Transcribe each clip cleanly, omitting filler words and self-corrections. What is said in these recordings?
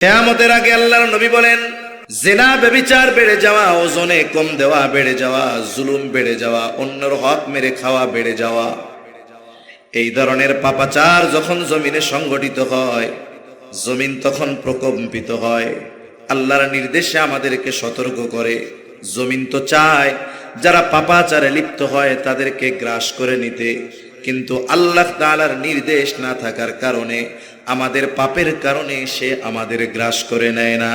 কিয়ামতের আগে আল্লাহর নবী বলেন, জিনা ব্যভিচার বেড়ে যাওয়া, ওজনে কম দেওয়া বেড়ে যাওয়া, জুলুম বেড়ে যাওয়া, অন্যের হক মেরে খাওয়া বেড়ে যাওয়া, এই ধরনের পাপাচার যখন জমিনে সংগঠিত হয়, জমিন তখন প্রকম্পিত হয়। আল্লাহর নির্দেশে আমাদেরকে সতর্ক করে। জমিন তো চায় যারা পাপাচারে লিপ্ত হয় তাদেরকে গ্রাস করে নিতে, কিন্তু আল্লাহ তাআলার নির্দেশ না থাকার কারণে, আমাদের পাপের কারণে সে আমাদের গ্রাস করে নেয় না।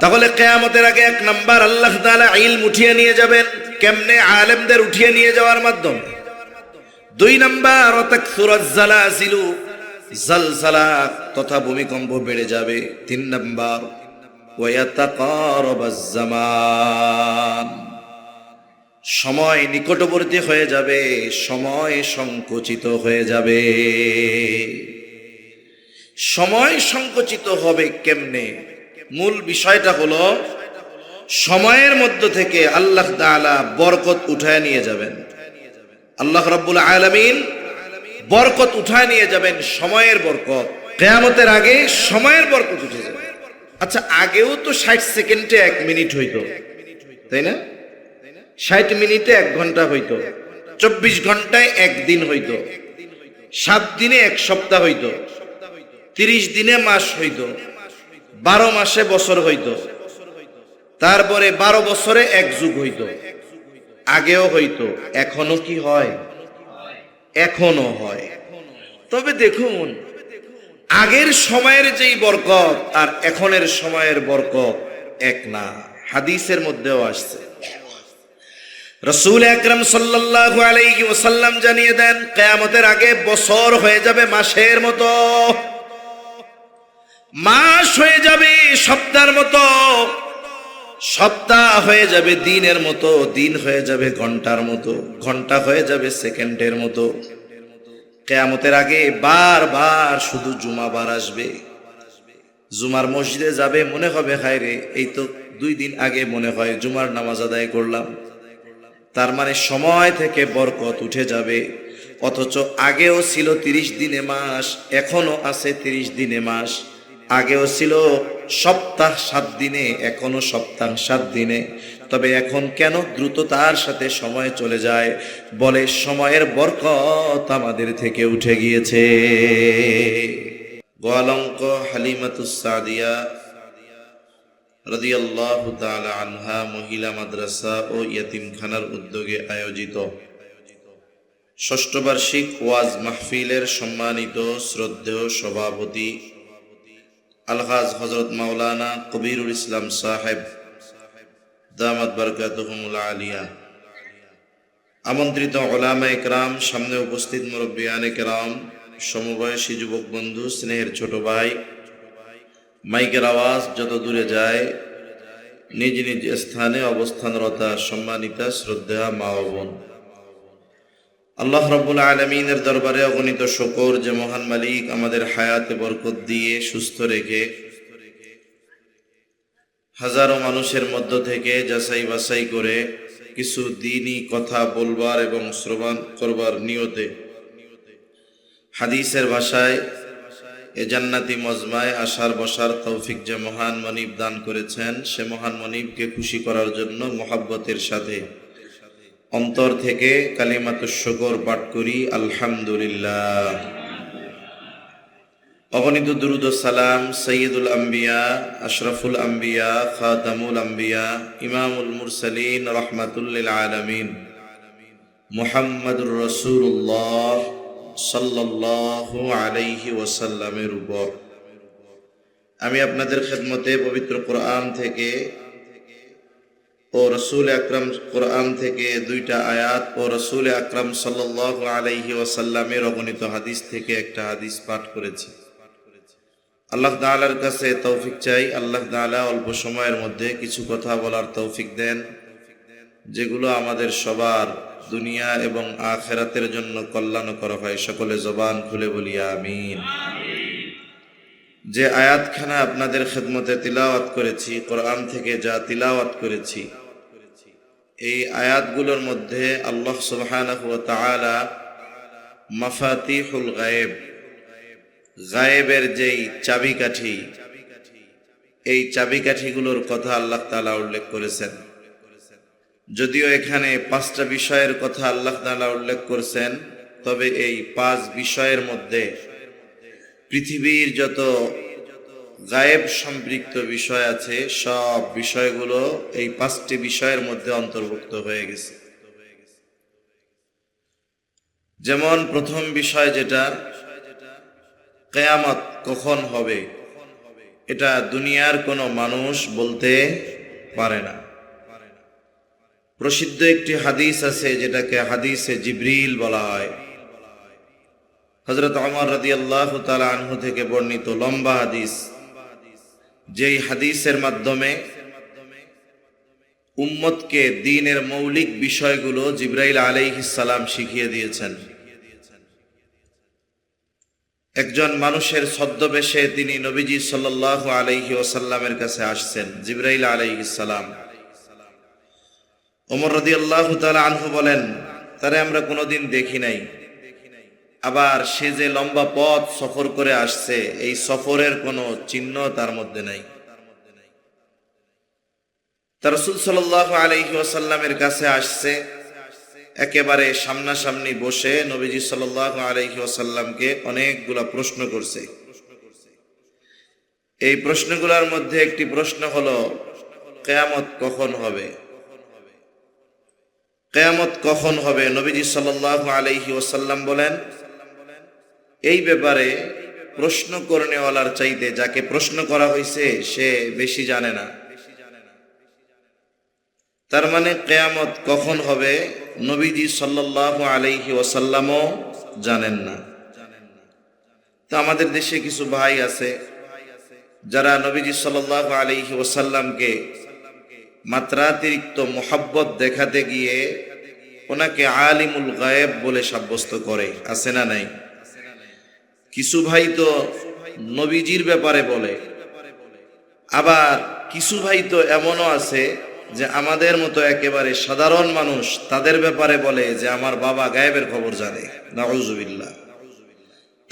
তাহলে কিয়ামতের আগে এক নাম্বার আল্লাহ তাআলা ইলম উঠিয়ে নিয়ে যাবেন। কেমনে? আলেমদের উঠিয়ে নিয়ে যাওয়ার মাধ্যমে। দুই নাম্বার, তাকসুরাজ জালাজিলু, জালজালা তথা ভূমিকম্প বেড়ে যাবে। তিন নাম্বার, ওয়ায়াতাকারাবাজ জামান, সময় নিকটবর্তী হয়ে যাবে, সময় সংকুচিত হয়ে যাবে। সময় সংকুচিত হবে কেমনে? মূল বিষয়টা হলো, সময়ের মধ্য থেকে আল্লাহ তাআলা বরকত উঠায় নিয়ে যাবেন। আল্লাহ রাব্বুল আলামিন বরকত উঠায় নিয়ে যাবেন, সময়ের বরকত। কিয়ামতের আগে সময়ের বরকত উঠে যাবে। আচ্ছা, আগেও তো 60 সেকেন্ডে 1 মিনিট হইতো, তাই না? 60 মিনিটে 1 ঘন্টা হইতো, 24 ঘন্টায় 1 দিন হইতো, 7 দিনে 1 সপ্তাহ হইতো, 30 দিনে মাস হইতো, 12 মাসে বছর হইতো, তারপরে 12 বছরে 1 যুগ হইতো। আগেও হইতো, এখনো কি হয়? এখনো হয়। তবে দেখুন, আগের সময়ের যেই বরকত আর এখনের সময়ের বরকত এক না। হাদিসের মধ্যেও আসছে, রাসূল আকরাম সাল্লাল্লাহু আলাইহি ওয়াসাল্লাম জানিয়ে দেন, কিয়ামতের আগে বছর হয়ে যাবে মাসের মতো, মাস হয়ে যাবে সপ্তাহের মতো, সপ্তাহ হয়ে যাবে দিনের মতো, দিন হয়ে যাবে ঘন্টার মতো, ঘন্টা হয়ে যাবে সেকেন্ডের মতো। কিয়ামতের আগে বারবার শুধু জুমাবার আসবে। জুমার মসজিদে যাবে, মনে হবে হায় রে, এই তো 2 দিন আগে মনে হয় জুমার নামাজ আদায় করলাম। তার মানে সময় থেকে বরকত উঠে যাবে। অথচ আগেও ছিল 30 দিনে মাস, এখনো আছে 30 দিনে মাস। আগেও ছিল সপ্তাহ 7 দিনে, এখনো সপ্তাহ 7 দিনে। তবে এখন কেন দ্রুততার সাথে সময় চলে যায়? বলে সময়ের বরকত আমাদের থেকে উঠে গিয়েছে। গোয়ালঙ্ক হালিমাতুস সাদিয়া রাদিয়াল্লাহু তাআলা আনহা মহিলা মাদ্রাসা ও ইয়তিমখানার উদ্যোগে আয়োজিত ষষ্ঠ বার্ষিক ওয়াজ মাহফিলের সম্মানিত শ্রদ্ধেয় সভাপতি আলহাজ হযরত মাওলানা কবিরুল ইসলাম সাহেব দামাত বারকাতুহুমুল আলিয়া, আমন্ত্রিত উলামায়ে কেরাম, সামনে উপস্থিত মুরব্বিয়ানে কেরাম, সমবয়সী যুবক বন্ধু, স্নেহের ছোট ভাই, মাইকের আওয়াজ যত দূরে যায়, নিজ নিজ স্থানে অবস্থানরতা সম্মানিতা শ্রদ্ধা মা ও বোন, আল্লাহ রাব্বুল আলামিনের দরবারে অগণিত শুকর যে মহান মালিক আমাদের হায়াতে বরকত দিয়ে সুস্থ রেখে হাজারো মানুষের মধ্য থেকে যাচাই বাছাই করে কিছু দ্বীনি কথা বলবার এবং শ্রবণ করবার নিয়তে হাদিসের ভাষায় এ জান্নাতি মজমায় আসার বসার তৌফিক যে মহান মনিব দান করেছেন, সে মহান মনিবকে খুশি করার জন্য মোহাব্বতের সাথে অন্তর থেকে কালিমাতুশ শুকর পাঠ করি, আলহামদুলিল্লাহ। অগণিত দুরুদ ও সালাম সৈয়দুল আম্বিয়া, আশরাফুল আম্বিয়া, খাতামুল আম্বিয়া, ইমামুল মুরসালিন, রাহমাতুল লিল আলামিন মুহাম্মাদুর রাসূলুল্লাহ সাল্লাল্লাহু আলাইহি ওয়াসাল্লামের উপর। আমি আপনাদের খেদমতে পবিত্র কোরআন থেকে ও রাসূল আকরাম কোরআন থেকে 2টা আয়াত ও রাসূল আকরাম সাল্লাল্লাহু আলাইহি ওয়াসাল্লামের অগণিত হাদিস থেকে একটা হাদিস পাঠ করেছি। আল্লাহ তাআলার কাছে তৌফিক চাই, আল্লাহ তাআলা অল্প সময়ের মধ্যে কিছু কথা বলার তৌফিক দেন, যেগুলো আমাদের সবার দুনিয়া এবং আখিরাতের জন্য কল্যাণকর হয়। সকলে জবান খুলে বলি আমিন। যে আয়াতখানা আপনাদের খেদমতে তিলাওয়াত করেছি, কোরআন থেকে যা তিলাওয়াত করেছি, এই আয়াতগুলোর মধ্যে আল্লাহ সুবহানাহু ওয়া তাআলা মাফাতিহুল গায়েব, গায়েবের যেই চাবিকাঠি, এই চাবিকাঠিগুলোর কথা আল্লাহ তাআলা উল্লেখ করেছেন। যদিও এখানে 5টা বিষয়ের কথা আল্লাহ তাআলা উল্লেখ করেছেন, তবে এই 5 বিষয়ের মধ্যে পৃথিবীর যত গায়েব সম্পৃক্ত বিষয় আছে সব বিষয়গুলো এই 5টি বিষয়ের মধ্যে অন্তর্ভুক্ত হয়ে গেছে। যেমন প্রথম বিষয় যেটা, কিয়ামত কখন হবে, এটা দুনিয়ার কোনো মানুষ বলতে পারে না। প্রসিদ্ধ একটি হাদিস আছে যেটাকে হাদিসে জিবরিল বলা হয়। হযরত ওমর রাদিয়াল্লাহু তাআলা আনহু থেকে বর্ণিত লম্বা হাদিস, যেই হাদিসের মাধ্যমে উম্মতকে দ্বীনের মৌলিক বিষয়গুলো জিবরাইল আলাইহিস সালাম শিখিয়ে দিয়েছেন। একজন মানুষের ছদ্মবেশে তিনি নবীজি সাল্লাল্লাহু আলাইহি ওয়াসাল্লামের কাছে আসছেন, জিবরাইল আলাইহিস সালাম। ওমর রাদিয়াল্লাহু তাআলা আনহু বলেন, তারে আমরা কোনোদিন দেখি নাই, আবার সে যে লম্বা পথ সফর করে আসছে এই সফরের কোনো চিহ্ন তার মধ্যে নাই। তার রাসূল সাল্লাল্লাহু আলাইহি ওয়াসাল্লামের কাছে আসছে, একেবারে সামনাসামনি বসে নবীজি সাল্লাল্লাহু আলাইহি ওয়াসাল্লামকে অনেকগুলা প্রশ্ন করছে। এই প্রশ্নগুলোর মধ্যে একটি প্রশ্ন হলো, কিয়ামত কখন হবে? কিয়ামত কখন হবে? নবীজি সাল্লাল্লাহু আলাইহি ওয়াসাল্লাম বলেন, এই ব্যাপারে প্রশ্ন করনেওয়ালার চাইতে যাকে প্রশ্ন করা হয়েছে সে বেশি জানে না। তার মানে কিয়ামত কখন হবে নবীজি সাল্লাল্লাহু আলাইহি ওয়াসাল্লামও জানেন না। তো আমাদের দেশে কিছু ভাই আছে যারা নবীজি সাল্লাল্লাহু আলাইহি ওয়াসাল্লামকে মাত্রাতিরিক্ত মোহাব্বত দেখাতে গিয়ে ওনাকে আলিমুল গায়েব বলে সাব্যস্ত করে, আছে না নাই? কিছু ভাই তো নবীজির ব্যাপারে বলে, আবার কিছু ভাই তো এমনও আছে যে আমাদের মতো একেবারে সাধারণ মানুষ তাদের ব্যাপারে বলে যে আমার বাবা গায়েবের খবর জানে। নাউযুবিল্লাহ।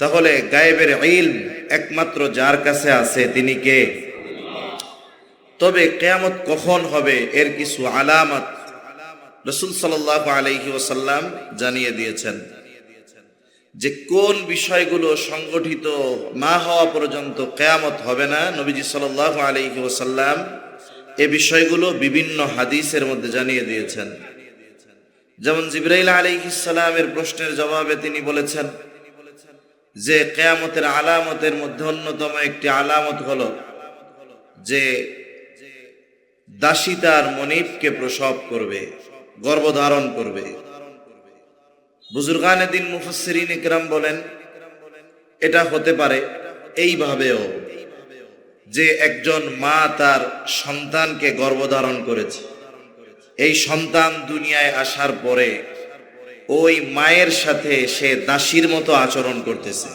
তাহলে গায়েবের ইলম একমাত্র যার কাছে আছে তিনি কে? তবে কিয়ামত কখন হবে এর কিছু আলামত রাসূল সাল্লাল্লাহু আলাইহি ওয়াসাল্লাম জানিয়ে দিয়েছেন, যে কোন বিষয়গুলো সংগঠিত না হওয়া পর্যন্ত কিয়ামত হবে না। নবীজি সাল্লাল্লাহু আলাইহি ওয়াসাল্লাম এই বিষয়গুলো বিভিন্ন হাদিসের মধ্যে জানিয়ে দিয়েছেন। যেমন জিবরাইল আলাইহিস সালামের প্রশ্নের জবাবে তিনি বলেছেন যে কিয়ামতের আলামতের মধ্যে অন্যতম একটি আলামত হলো যে দাসী তার মনিবকে প্রসব করবে, গর্ভধারণ করবে। বুজুর্গানে দিন মুফাসসিরিন ইকরাম বলেন এটা হতে পারে এইভাবেও যে একজন মা তার সন্তানকে গর্ভধারণ করেছে, এই সন্তান দুনিয়ায় আসার পরে ওই মায়ের সাথে সে দাসীর মতো আচরণ করতেছে।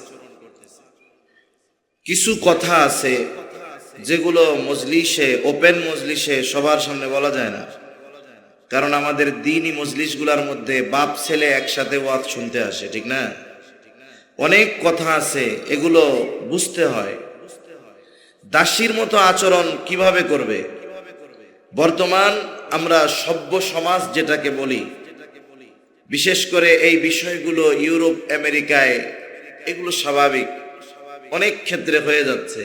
কিছু কথা আছে যেগুলো মজলিসে, ওপেন মজলিসে সবার সামনে বলা যায় না, কারণ আমাদের দ্বীনি মজলিসগুলোর মধ্যে বাপ ছেলে একসাথে ওয়াজ শুনতে আসে, ঠিক না? অনেক কথা আছে এগুলো বুঝতে হয়। দাসীর মতো আচরণ কিভাবে করবে? বর্তমান আমরা সভ্য সমাজ যেটাকে বলি, বিশেষ করে এই বিষয়গুলো ইউরোপ আমেরিকায় এগুলো স্বাভাবিক, অনেক ক্ষেত্রে হয়ে যাচ্ছে।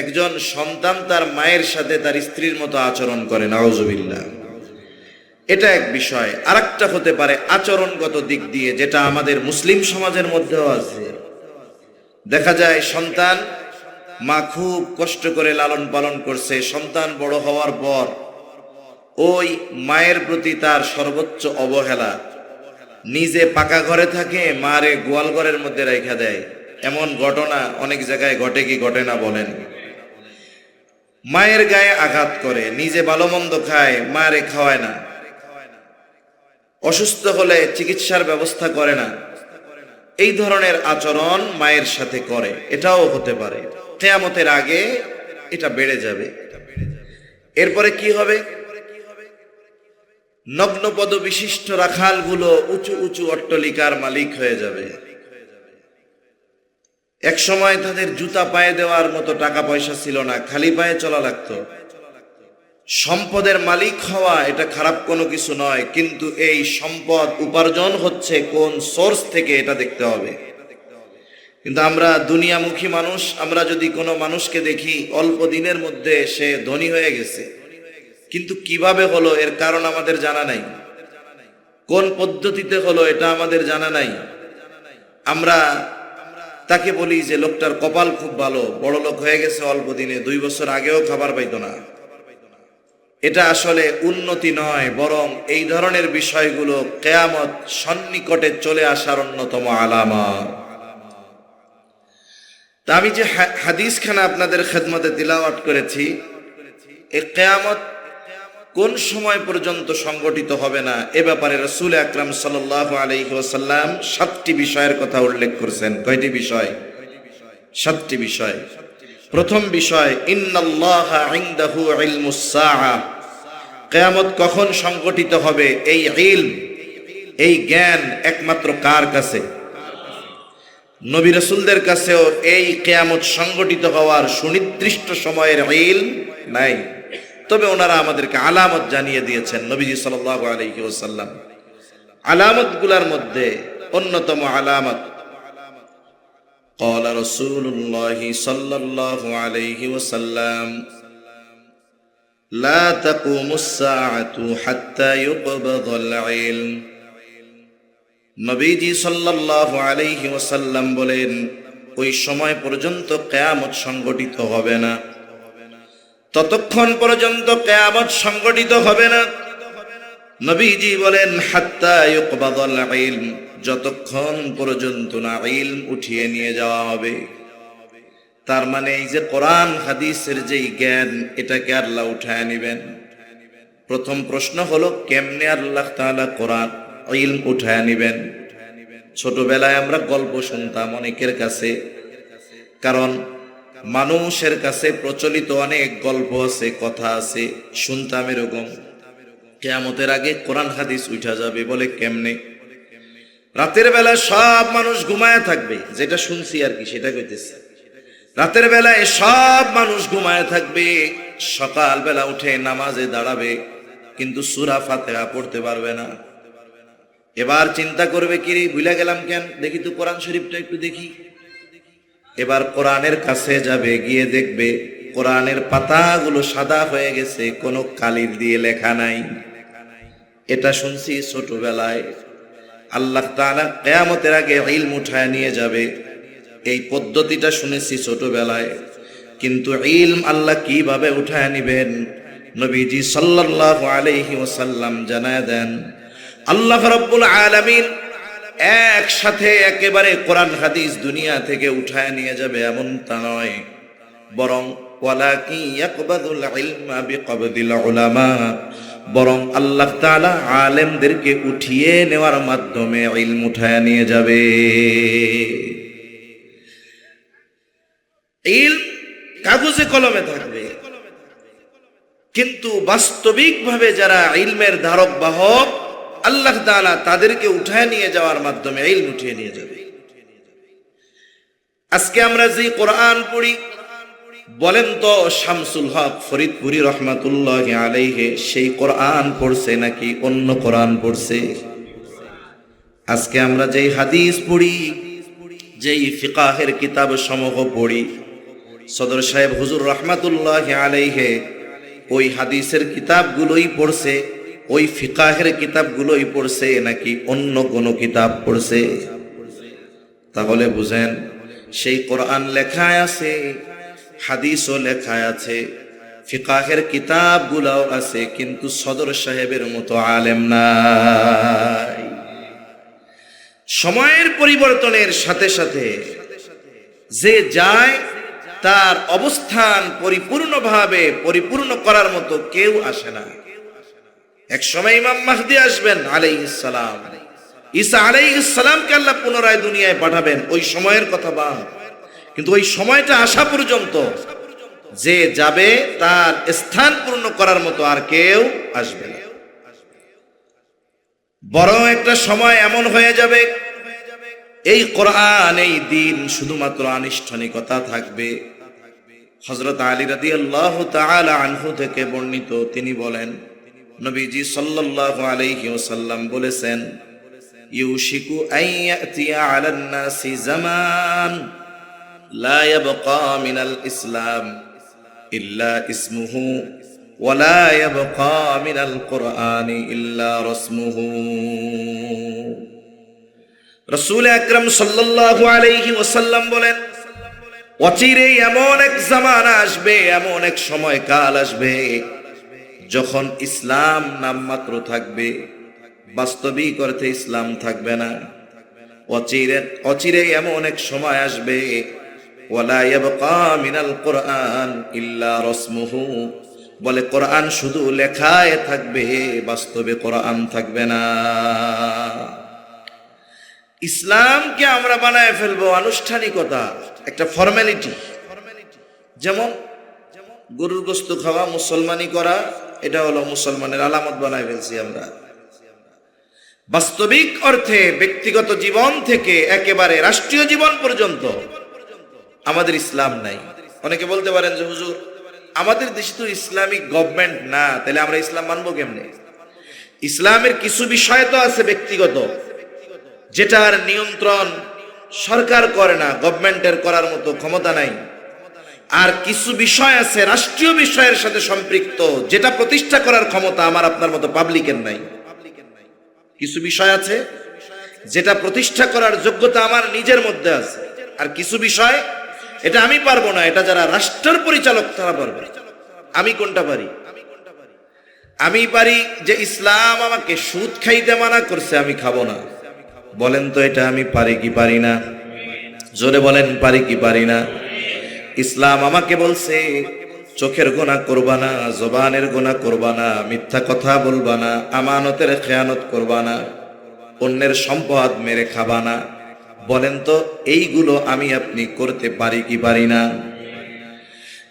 একজন সন্তান তার মায়ের সাথে তার স্ত্রীর মতো আচরণ করে, নাউযুবিল্লাহ। এটা এক বিষয়। আরেকটা হতে পারে আচরণগত দিক দিয়ে, যেটা আমাদের মুসলিম সমাজের মধ্যেও আছে। দেখা যায় সন্তান মা খুব কষ্ট করে লালন পালন করছে, সন্তান বড় হওয়ার পর ওই মায়ের প্রতি তার সর্বোচ্চ অবহেলা, নিজে পাকা ঘরে থাকে মারে গোয়াল ঘরের মধ্যে রেখে দেয়। এমন ঘটনা অনেক জায়গায় ঘটে কি ঘটে না বলেন? মায়ের গায়ে আঘাত করে, নিজে ভালো মন্দ খায়, মারে খাওয়ায় না, অসুস্থ হলে চিকিৎসার ব্যবস্থা করে না। এই ধরনের আচরণ মায়ের সাথে করে, এটাও হতে পারে। কিয়ামতের আগে এটা বেড়ে যাবে। এরপরে কি হবে? নগ্নপদ বিশিষ্ট রাখালগুলো উঁচু উঁচু অট্টালিকার মালিক হয়ে যাবে। এক সময় তাদের জুতা পায়ে দেওয়ার মতো টাকা পয়সা ছিল না, খালি পায়ে চলা লাগতো। সম্পদের মালিক হওয়া এটা খারাপ কোনো কিছু নয়, কিন্তু এই সম্পদ উপার্জন হচ্ছে কোন সোর্স থেকে এটা দেখতে হবে। কিন্তু আমরা দুনিয়ামুখী মানুষ, আমরা যদি কোনো মানুষকে দেখি অল্প দিনের মধ্যে সে ধনী হয়ে গেছে, কিন্তু কিভাবে হলো এর কারণ আমাদের জানা নাই, কোন পদ্ধতিতে হলো এটা আমাদের জানা নাই। আমরা তাকে বলি যে লোকটার কপাল খুব ভালো, বড় লোক হয়ে গেছে অল্প দিনে, 2 বছর আগেও খাবার পাইতো না। এটা আসলে উন্নতি নয়, বরং এই ধরনের বিষয়গুলো কিয়ামত সন্নিকটে চলে আসার অন্যতম আলামত। তা আমি যে হাদিসখানা আপনাদের খেদমতে তিলাওয়াত করেছি, এই কিয়ামত কোন সময় পর্যন্ত সংগঠিত হবে না এ ব্যাপারে রাসূল আকরাম সাল্লাল্লাহু আলাইহি ওয়াসাল্লাম 7টি বিষয়ের কথা উল্লেখ করেছেন। কয়টি বিষয়? 7টি বিষয়। প্রথম বিষয়, ইন্নাল্লাহা ইনদাহু ইলমুস সাআ। কিয়ামত কখন সংগঠিত হবে এই ইলম, এই জ্ঞান একমাত্র কার কাছে? নবী রাসূলদের কাছেও এই কিয়ামত সংগঠিত হওয়ার সুনির্দিষ্ট সময়ের ইলম নাই, তবে ওনারা আমাদেরকে আলামত জানিয়ে দিয়েছেন। নবীজি সাল্লাল্লাহু আলাইহি ওয়াসাল্লাম আলামতগুলোর মধ্যে অন্যতম আলামত, قال رسول الله صلى الله عليه وسلم لا تقوم الساعة حتى يقبض العلم। নবীজি সাল্লাল্লাহু আলাইহি ওয়াসাল্লাম বলেন, ওই সময় পর্যন্ত কিয়ামত সংগঠিত হবে না, ততক্ষণ পর্যন্ত কিয়ামত সংগঠিত হবে না। নবীজি বলেন হাত্তা ইউকবাদাল ইলম, যতক্ষণ পর্যন্ত না ইলম উঠিয়ে নিয়ে যাওয়া হবে। তার মানে এই যে কোরআন হাদিসের যেই জ্ঞান, এটাকে আল্লাহ উঠায় নেবেন। প্রথম প্রশ্ন হলো কেমনে আল্লাহ তাআলা কোরআন ইলম উঠায় নেবেন? ছোটবেলায় আমরা গল্প শুনতাম অনেকের কাছে, কারণ মানুষের কাছে প্রচলিত অনেক গল্প আছে, কথা আছে, শুনতাম এরকম কিয়ামতের আগে কোরআন হাদিস উঠা যাবে। বলে কেমনে? রাতের বেলা সব মানুষ ঘুমায় থাকবে, যেটা শুনছি আর কি সেটা কইতেছে। রাতের বেলায় সব মানুষ ঘুমায় থাকবে, সকাল বেলা উঠে নামাজে দাঁড়াবে, কিন্তু সূরা ফাতিহা পড়তে পারবে না। এবার চিন্তা করবে, কি ভুলে গেলাম কেন, দেখি তো কোরআন শরীফটা একটু দেখি। এবার কোরআনের কাছে যাবে, গিয়ে দেখবে কোরআনের পাতাগুলো সাদা হয়ে গেছে, কোনো কালির দিয়ে লেখা নাই। এটা শুনছি ছোটবেলায়। আল্লাহ তাআলা কিয়ামতের আগে ইলম উঠায় নিয়ে যাবে, এই পদ্ধতিটা শুনেছি ছোটবেলায়, কিন্তু ইলম আল্লাহ কিভাবে উঠায় নিবেন নবীজি সাল্লাল্লাহু আলাইহি ওয়াসাল্লাম জানায় দেন। আল্লাহ রাব্বুল আলামিন একসাথে একেবারে কোরআন হাদিস দুনিয়া থেকে উঠায় নিয়ে যাবে এমন তা নয়, বরং ওয়ালাকিন ইয়াকবাদুল ইলমা বিকবদিল উলামা, বরং আল্লাহ তাআলা আলেমদেরকে উঠিয়ে নেওয়ার মাধ্যমে ইলম উঠায় নিয়ে যাবে। ইলম কাগজে কলমে থাকবে, কিন্তু বাস্তবিকভাবে যারা ইলমের ধারক বাহক, আল্লাহ তাআলা তাদেরকে উঠায় নিয়ে যাওয়ার মাধ্যমে ইলম উঠিয়ে নিয়ে যাবে। আজকে আমরা যে কোরআন পড়ি, বলেন তো শামসুল হক ফরিদপুরি রহমাতুল্লাহি আলাইহি সেই কোরআন পড়ছে নাকি অন্য কোরআন পড়ছে? আজকে আমরা যেই হাদিস পড়ি, যেই ফিকাহের কিতাব সমূহ পড়ি, সদর সাহেব হুজুর রহমাতুল্লাহি আলাইহি ওই হাদিসের কিতাবগুলোই পড়ছে, ওই ফিকাহের কিতাবগুলোই পড়ছে নাকি অন্য কোনো কিতাব পড়ছে? তাহলে বুঝেন, সেই কোরআন লেখায় আছে, হাদিসও লেখা আছে, ফিকাহের কিতাবগুলোও আছে, কিন্তু সদর সাহেবের মতো আলেম নাই। সময়ের পরিবর্তনের সাথে সাথে যে যায়, তার অবস্থান পরিপূর্ণভাবে পরিপূর্ণ করার মতো কেউ আসে না। এক সময় ইমাম মাহদী আসবেন আলাইহিস সালাম, ঈসা আলাইহিস সালামকে আল্লাহ পুনরায় দুনিয়ায় পাঠাবেন, ওই সময়ের কথা বাদ। কিন্তু ওই সময়টা আসা পর্যন্ত যে যাবে, তার স্থান পূর্ণ করার মতো আর কেউ আসবে না। বরং একটা সময় এমন হয়ে যাবে, এই কোরআন, এই দিন শুধুমাত্র আনুষ্ঠানিকতা থাকবে। হযরত আলী রাদিয়াল্লাহু তাআলা আনহু থেকে বর্ণিত, তিনি বলেন, নবীজি সাল্লাল্লাহু আলাইহি ওয়াসাল্লাম বলেছেন, ইউশিকু আন ইয়াতিয়া আলান নাসি জামান লা ইয়াবকা মিনাল ইসলাম ইল্লা ইসমুহু ওয়া লা ইয়াবকা মিনাল কুরআনি ইল্লা রাসমুহু। রাসূল আকরাম সাল্লাল্লাহু আলাইহি ওয়াসাল্লাম বলেন, অচিরেই এমন এক জামানা আসবে, এমন এক সময় কাল আসবে, যখন ইসলাম নামমাত্র থাকবে, বাস্তবিক অর্থে ইসলাম থাকবে না। অচিরেই এমন এক সময় আসবে, ওয়ালা ইয়াবকা মিনাল কুরআন ইল্লা রাসমুহু, বলে কোরআন শুধু লেখায় থাকবে, বাস্তবে কোরআন থাকবে না। ইসলামকে আমরা বানায় ফেলবো আনুষ্ঠানিকতা, একটা ফর্মালিটি। যেমন গরুর গোশত খাওয়া, মুসলমানি করা, এটা হলো মুসলমানের আলামত বানায় ফেলছি আমরা। বাস্তবিক অর্থে ব্যক্তিগত জীবন থেকে একেবারে রাষ্ট্রীয় জীবন পর্যন্ত আমাদের ইসলাম নাই। অনেকে বলতে পারেন যে হুজুর, আমাদের দেশে তো ইসলামিক গভর্নমেন্ট না, তাহলে আমরা ইসলাম মানবো কেমনে? ইসলামের কিছু বিষয় তো আছে ব্যক্তিগত, যেটার নিয়ন্ত্রণ সরকার করে না, গভর্নমেন্টের করার মতো ক্ষমতা নাই। আর কিছু বিষয় আছে রাষ্ট্রীয় বিষয়ের সাথে সম্পৃক্ত, যেটা প্রতিষ্ঠা করার ক্ষমতা আমার আপনার মতো পাবলিকের নাই। কিছু বিষয় আছে যেটা প্রতিষ্ঠা করার যোগ্যতা আমার নিজের মধ্যে আছে, আর কিছু বিষয় এটা আমি পারবো না, এটা যারা রাষ্ট্রের পরিচালক তারা পারবে। আমি কোনটা পারি? আমি পারি যে ইসলাম আমাকে সুদ খাইতে মানা করছে, আমি খাবো না। বলেন তো এটা আমি পারি কি পারি না? জোরে বলেন, পারি কি পারি না? ইসলাম আমাকে বলছে চোখের গুনাহ করবা না, জবানের গুনাহ করবা না, মিথ্যা কথা বলবা না, আমানতের খেয়ানত করবা না, অন্যের সম্পদ মেরে খাবা না। বলেন তো এইগুলো আমি আপনি করতে পারি কি পারি না?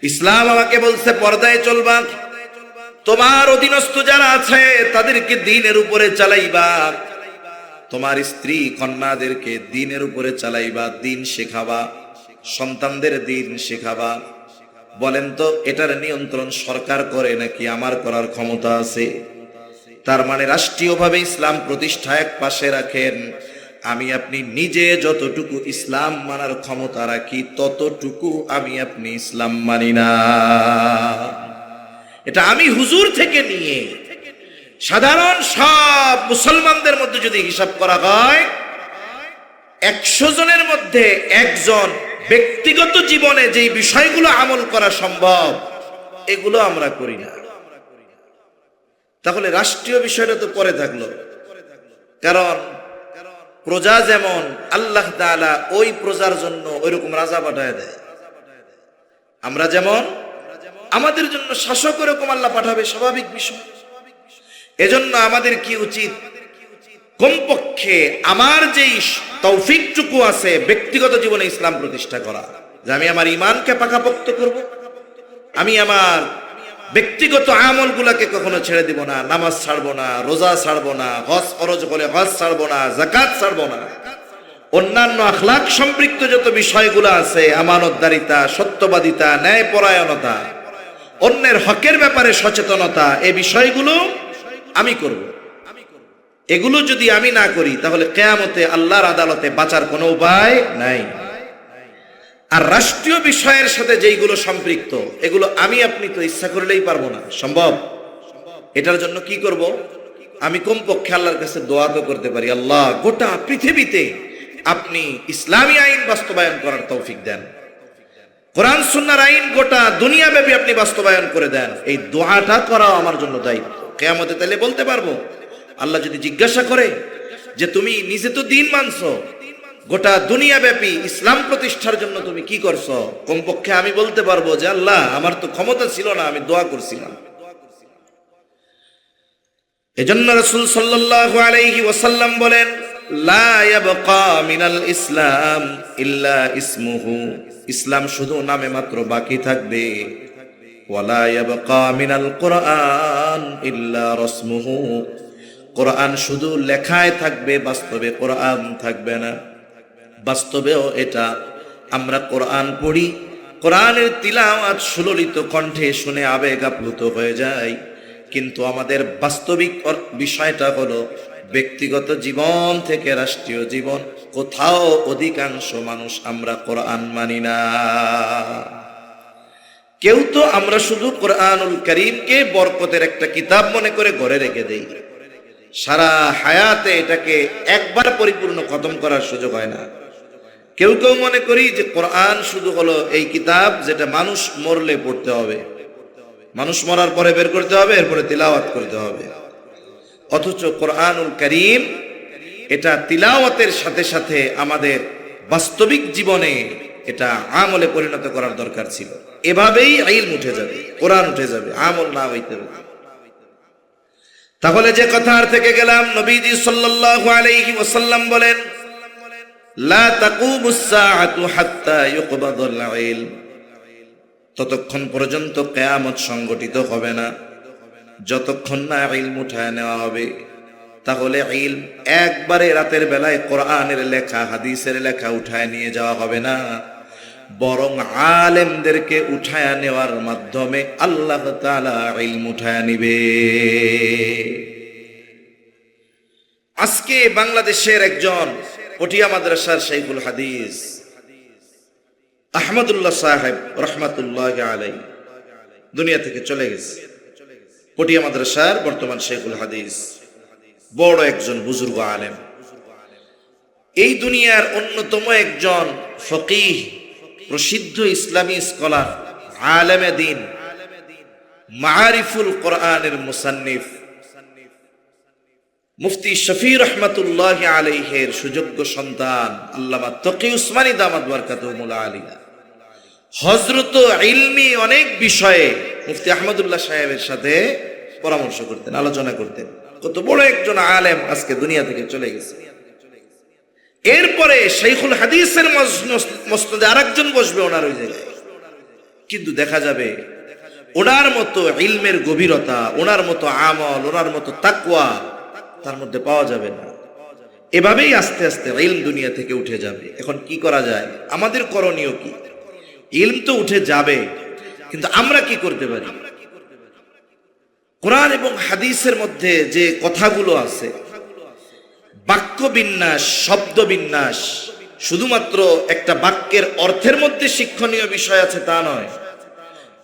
ইসলাম আমাকে বলছে পর্দায় চলবা, তোমার অধীনস্থ যারা আছে তাদেরকে দ্বীনের উপরে চালাইবা, তোমার স্ত্রী কন্যাদেরকে দ্বীনের উপরে চালাইবা, দ্বীন শেখাবা, সন্তানদের দ্বীন শেখাবা। বলেন তো এটার নিয়ন্ত্রণ সরকার করে নাকি আমার করার ক্ষমতা আছে? তার মানে রাষ্ট্রীয়ভাবে ইসলাম প্রতিষ্ঠা এক পাশে রাখেন, আমি আপনি নিজে যতটুকু ইসলাম মানার ক্ষমতা রাখি ততটুকু আমি আপনি ইসলাম মানি না। এটা আমি হুজুর থেকে নিয়ে সাধারণ সব মুসলমানদের মধ্যে যদি হিসাব করা হয়, 100 জনের মধ্যে একজন ব্যক্তিগত জীবনে যেই বিষয়গুলো আমল করা সম্ভব এগুলো আমরা করি না। তাহলে রাষ্ট্রীয় বিষয়টা তো পরে থাকলো, কারণ প্রজা যেমন আল্লাহ তাআলা ওই প্রজার জন্য ওইরকম রাজা পাঠায় দেয়, আমরা যেমন আমাদের জন্য শাসক ওরকম আল্লাহ পাঠাবে, স্বাভাবিক বিষয়। এজন্য আমাদের কি উচিত? কমপক্ষে আমার যেই তৌফিকটুকু আছে ব্যক্তিগত জীবনে ইসলাম প্রতিষ্ঠা করা, যে আমি আমার ঈমানকে পাকাপোক্ত করব, আমি আমার ব্যক্তিগত আমলগুলোকে কখনো ছেড়ে দিব না, নামাজ ছাড়বো না, রোজা ছাড়বো না, হজ ফরজ হলে হজ ছাড়বো না, যাকাত ছাড়বো না, অন্যান্য আখলাক সম্পৃক্ত যত বিষয়গুলো আছে, আমানতদারিতা, সত্যবাদিতা, ন্যায়পরায়ণতা, অন্যের হকের ব্যাপারে সচেতনতা, এই বিষয়গুলো আমি করব। এগুলো যদি আমি না করি তাহলে কিয়ামতে আল্লাহর আদালতে বাঁচার কোনো উপায় নাই। আর রাষ্ট্রীয় বিষয়ের সাথে যেইগুলো সম্পৃক্ত এগুলো আমি আপনি তো ইচ্ছা করলেই পারবো না, সম্ভব। এটার জন্য কি করব? আমি কমপক্ষে আল্লাহর কাছে দোয়া তো করতে পারি, আল্লাহ গোটা পৃথিবীতে আপনি ইসলামী আইন বাস্তবায়ন করার তৌফিক দেন, কোরআন সুন্নাহর আইন গোটা দুনিয়াব্যাপী আপনি বাস্তবায়ন করে দেন। এই দোয়াটা করা আমার জন্য দায়িত্ব। কিয়ামতে তাহলে বলতে পারবো, আল্লাহ যদি জিজ্ঞাসা করে যে তুমি নিজে তো দ্বীন মানছো, গোটা দুনিয়াব্যাপী ইসলাম প্রতিষ্ঠার জন্য তুমি কি করছো, কমপক্ষে আমি বলতে পারবো যে আল্লাহ আমার তো ক্ষমতা ছিল না, আমি দোয়া করছিলাম। এজন্য রাসূল সাল্লাল্লাহু আলাইহি ওয়াসাল্লাম বলেন, লা ইয়াবকা মিনাল ইসলাম ইল্লা ইসমুহু, ইসলাম শুধু নামে মাত্র বাকি থাকবে। ওয়ালা ইয়াবকা মিনাল কুরআন ইল্লা রাসমুহু, কোরআন শুধু লেখায় থাকবে, বাস্তবে কোরআন থাকবে না। বাস্তবেও এটা আমরা কোরআন পড়ি, কোরআনের তিলাওয়াত সুললিত কণ্ঠে শুনে আবেগ আপ্লুত হয়ে যায়, কিন্তু আমাদের বাস্তবিক বিষয়টা হলো ব্যক্তিগত জীবন থেকে রাষ্ট্রীয় জীবন, কোথাও অধিকাংশ মানুষ আমরা কোরআন মানি না। কেউ তো আমরা শুধু কোরআনুল কারীমকে বরকতের একটা কিতাব মনে করে ঘরে রেখে দেই, সারা হায়াতে এটাকে একবার পরিপূর্ণ খতম করার সুযোগ হয় না। কেউ কেউ মনে করি যে কোরআন শুধু হলো এই কিতাব যেটা মানুষ মরলে পড়তে হবে, মানুষ মরার পরে বের করতে হবে, এরপরে তিলাওয়াত করতে হবে। অথচ কোরআনুল কারীম এটা তিলাওয়াতের সাথে সাথে আমাদের বাস্তবিক জীবনে এটা আমলে পরিণত করার দরকার ছিল। এভাবেই ইলম উঠে যাবে, কোরআন উঠে যাবে, আমল না হইতে হবে। তাহলে যে কথা আর থেকে গেলাম, নবীজি সাল্লাল্লাহু আলাইহি ওয়াসাল্লাম বলেন, লা তাকুমুস সাআতু হাত্তা ইউকবাদাল ইলম, ততক্ষণ পর্যন্ত কিয়ামত সংগঠিত হবে না যতক্ষণ না ইলম উঠায় নেওয়া হবে। তাহলে ইলম একবারে রাতের বেলায় কোরআনের লেখা, হাদিসের লেখা উঠায় নিয়ে যাওয়া হবে না, বরং আলেমদেরকে উঠায় নেওয়ার মাধ্যমে আল্লাহ তাআলা ইলম উঠায় নিবে। আজকে বাংলাদেশের একজন পটিয়া মাদ্রাসার শাইখুল হাদিস আহমদুল্লাহ সাহেব রহমাতুল্লাহি আলাইহি দুনিয়া থেকে চলে গেছে। পটিয়া মাদ্রাসার বর্তমান শাইখুল হাদিস, বড় একজন বুজুর্গ আলেম, এই দুনিয়ার অন্যতম একজন ফকিহ, প্রসিদ্ধ ইসলামী স্কলার, আলেমে দ্বীন, মাআরিফুল কোরআনের মুসান্নিফ মুফতি শফি রহমাতুল্লাহি আলাইহির সুযোগ্য সন্তান আল্লামা তকি উসমানী দামাত বারকাতুহুল আলিয়া হযরত ইলমি অনেক বিষয়ে মুফতি আহমদুল্লাহ সাহেবের সাথে পরামর্শ করতেন, আলোচনা করতেন। কত বড় একজন আলেম আজকে দুনিয়া থেকে চলে গেছে। এরপরে শাইখুল হাদিসের মসনদে আরেকজন বসবে ওনার ওই জায়গায়, কিন্তু দেখা যাবে ওনার মতো ইলমের গভীরতা, ওনার মতো আমল, ওনার মতো তাকওয়া তার মধ্যে পাওয়া যাবে না। এভাবেই আস্তে আস্তে ইলম দুনিয়া থেকে উঠে যাবে। এখন কি করা যায়? আমাদের করণীয় কি? ইলম তো উঠে যাবে, কিন্তু আমরা কি করতে পারি? কোরআন এবং হাদিসের মধ্যে যে কথাগুলো আছে, বাক্য বিন্যাস, শব্দ বিন্যাস, শুধুমাত্র একটা বাক্যের অর্থের মধ্যে শিক্ষণীয় বিষয় আছে তা নয়।